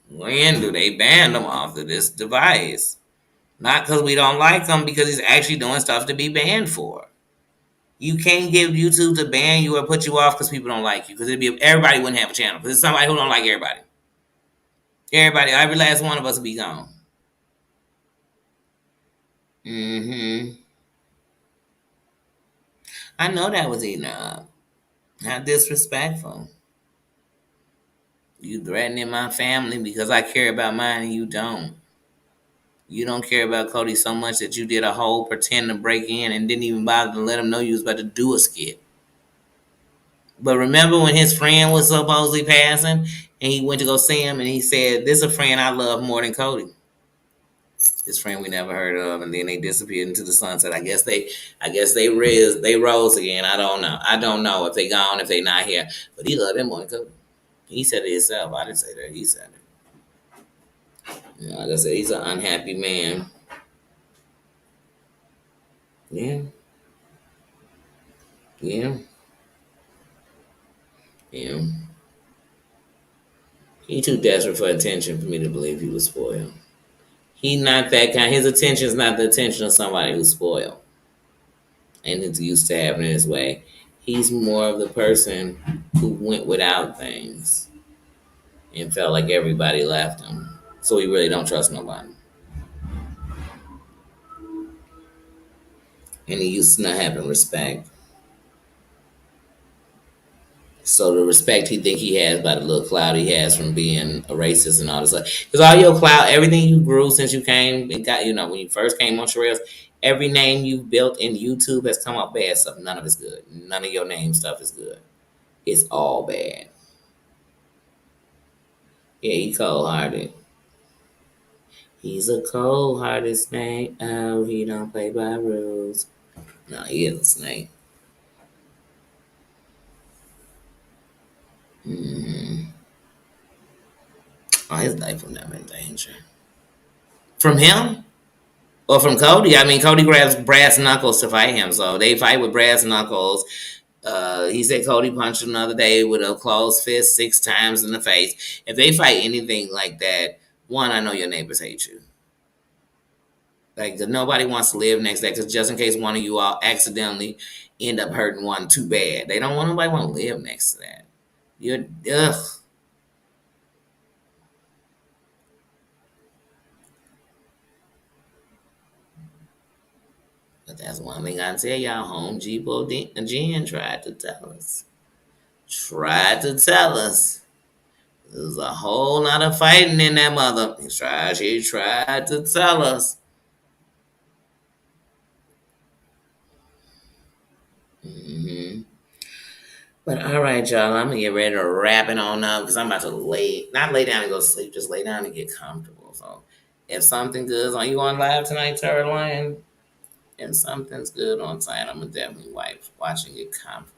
When do they ban them off of this device? Not because we don't like him, because he's actually doing stuff to be banned for. You can't give YouTube to ban you or put you off because people don't like you. Because everybody wouldn't have a channel. Because it's somebody who don't like everybody. Everybody, every last one of us would be gone. Mm-hmm. I know that was eating up. How disrespectful. You threatening my family because I care about mine and you don't. You don't care about Cody so much that you did a whole pretend to break in and didn't even bother to let him know you was about to do a skit. But remember when his friend was supposedly passing and he went to go see him and he said, "This is a friend I love more than Cody." This friend we never heard of, and then they disappeared into the sunset. I guess they rose again. I don't know. I don't know if they gone, if they not here. But he loved him more than Cody. He said it himself. I didn't say that. He said it. Like I said, he's an unhappy man. Yeah, yeah, yeah. He too desperate for attention for me to believe he was spoiled. He not that kind. His attention is not the attention of somebody who's spoiled and is used to having it his way. He's more of the person who went without things and felt like everybody left him. So he really don't trust nobody. And he used to not having respect. So the respect he think he has by the little clout he has from being a racist and all this stuff. Because all your clout, everything you grew since you came and got, when you first came on Sherelle's, every name you've built in YouTube has come out bad stuff. None of it's good. None of your name stuff is good. It's all bad. Yeah, he cold hearted. He's a cold hearted snake. Oh, he don't play by rules. No, he is a snake. Mm-hmm. Oh, his life was never in danger. From him? Well, from Cody, I mean, Cody grabs brass knuckles to fight him, so they fight with brass knuckles. He said Cody punched him the other day with a closed fist 6 times in the face. If they fight anything like that, one, I know your neighbors hate you. Like, nobody wants to live next to that, because just in case one of you all accidentally end up hurting one too bad, they don't want nobody want to live next to that. You're ugh. But that's one thing I tell y'all. Home Depot Jen tried to tell us. Tried to tell us. There's a whole lot of fighting in that mother. She tried to tell us. Hmm. But all right, y'all. I'm gonna get ready to wrap it on up because I'm about to not lay down and go to sleep, just lay down and get comfortable. So, if something good's on, you on live tonight, Terry Lion? If something's good on tonight, I'm gonna definitely watching it comfortable.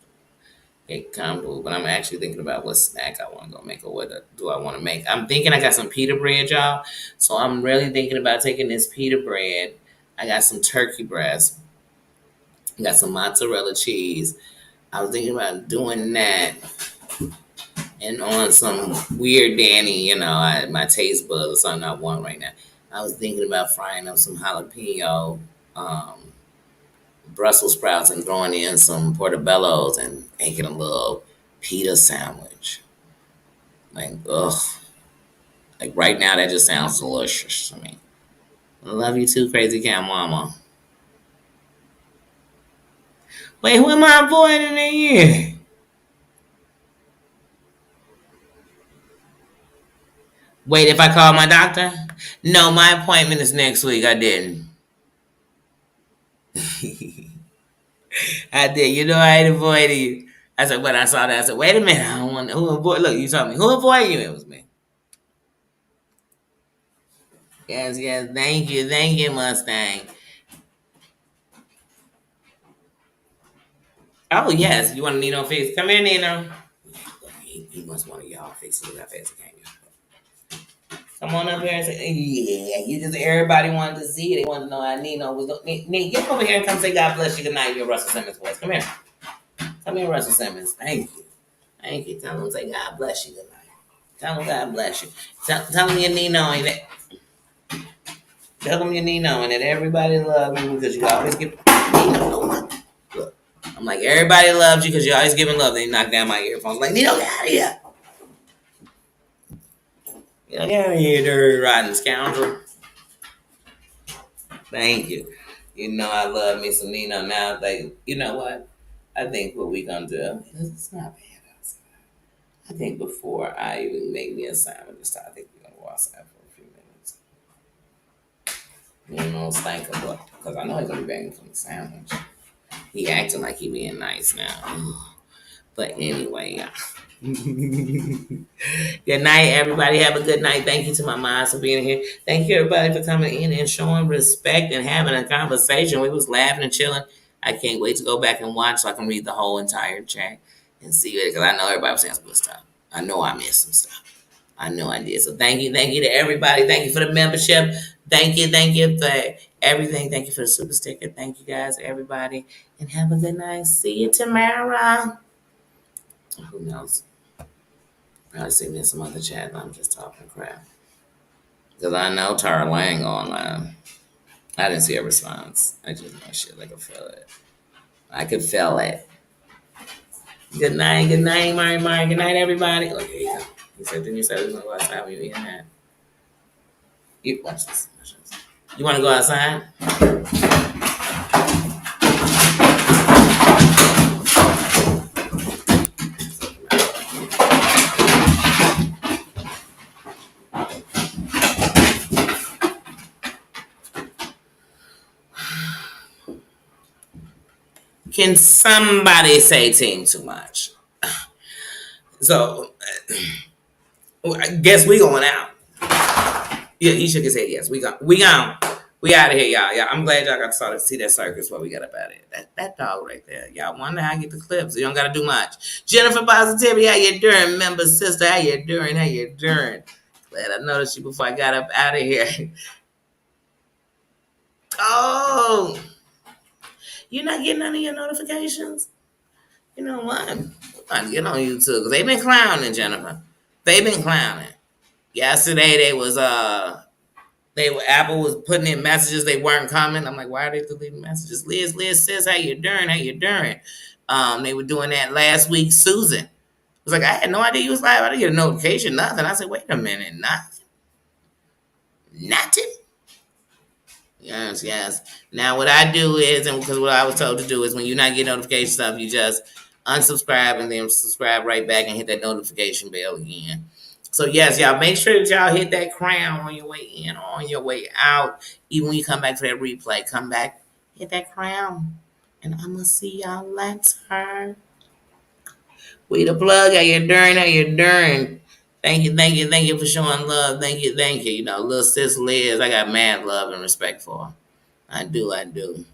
Get comfortable, but I'm actually thinking about what snack I want to go make or what do I want to make. I'm thinking I got some pita bread, y'all. So I'm really thinking about taking this pita bread. I got some turkey breast. I got some mozzarella cheese. I was thinking about doing that and on some weird Danny, my taste buds or something I want right now. I was thinking about frying up some jalapeno, Brussels sprouts and throwing in some portobellos and making a little pita sandwich. Like, ugh. Like right now, that just sounds delicious to me. I love you too, Crazy Cat Mama. Wait, who am I avoiding in here? Wait, if I call my doctor? No, my appointment is next week. I didn't. I did. You know I ain't avoiding you. I said, when I saw that, I said, wait a minute. I don't want who avoid. Look, you told me. Who avoid you? It was me. Yes, yes. Thank you. Thank you, Mustang. Oh, yes. You want to Nino fix? Come here, Nino. He must want to y'all fix it. I fast can't. Come on up here and say, yeah, you just, everybody wanted to see it. They wanted to know how Nino was doing. Get over here and come say God bless you. Good night, your Russell Simmons voice. Come here. Come here, Russell Simmons. Thank you. Thank you. Tell him, say God bless you. Good night. Tell him God bless you. Tell him your Nino and that. Tell him your Nino and that everybody loves you because you always give Nino. Look, I'm like, everybody loves you because you're always giving love. Then you knock down my earphones. Like, Nino, get out of here. Get out of here, dirty rotten scoundrel. Thank you. You know I love me some Nino now. Like, you know what? I think what we gonna do, it's not bad outside. I think before I even make the assignment this time, I think we're gonna go outside for a few minutes. You know, stank a lot. Because I know he's gonna be begging for the sandwich. He acting like he being nice now. But anyway, yeah. Good night, everybody. Have a good night. Thank you to my moms for being here. Thank you, everybody, for coming in and showing respect and having a conversation. We was laughing and chilling. I can't wait to go back and watch so I can read the whole entire chat and see it because I know everybody was saying some good stuff. I know I missed some stuff. I know I did. So thank you to everybody. Thank you for the membership. Thank you for everything. Thank you for the super sticker. Thank you guys, everybody, and have a good night. See you tomorrow. Who knows? Probably see me in some other chat. I'm just talking crap. Because I know Tara Lang online. I didn't see a response. I just know shit. I could feel it. I could feel it. Good night, Mari. Good night, everybody. Oh, here you go. Then you said we was going to go outside when you eating that. Watch this. You want to go outside? Can somebody say team too much? So, I guess we going out. Yeah, he shook his head. Yes, we gone. We out of here, y'all. Yeah, I'm glad y'all got to see that circus while we got up out of it. That dog right there. Y'all wonder how I get the clips. You don't got to do much. Jennifer Positivity, how you doing? Member sister, how you doing? Glad I noticed you before I got up out of here. Oh, you're not getting none of your notifications? You know what? I'm trying to get on YouTube because they've been clowning, Jennifer. They've been clowning. Yesterday Apple was putting in messages they weren't coming. I'm like, why are they deleting messages? Liz says how you doing? How you doing? They were doing that last week. Susan was like, I had no idea you was live. I didn't get a notification, nothing. I said, wait a minute, nothing. Yes. Now what I do is, and because what I was told to do is, when you not get notification stuff, you just unsubscribe and then subscribe right back and hit that notification bell again. So yes, y'all make sure that y'all hit that crown on your way in or on your way out. Even when you come back to that replay, come back, hit that crown, and I'm gonna see y'all later. We the plug. How you doing? How you doing? Thank you for showing love. Thank you. You know, little sis Liz, I got mad love and respect for her. I do.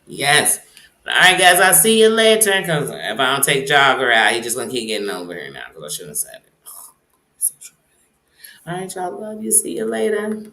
Yes. All right, guys, I'll see you later. Because if I don't take Jogger out, he just going to keep getting over here now. Because I shouldn't have said it. All right, y'all. Love you. See you later.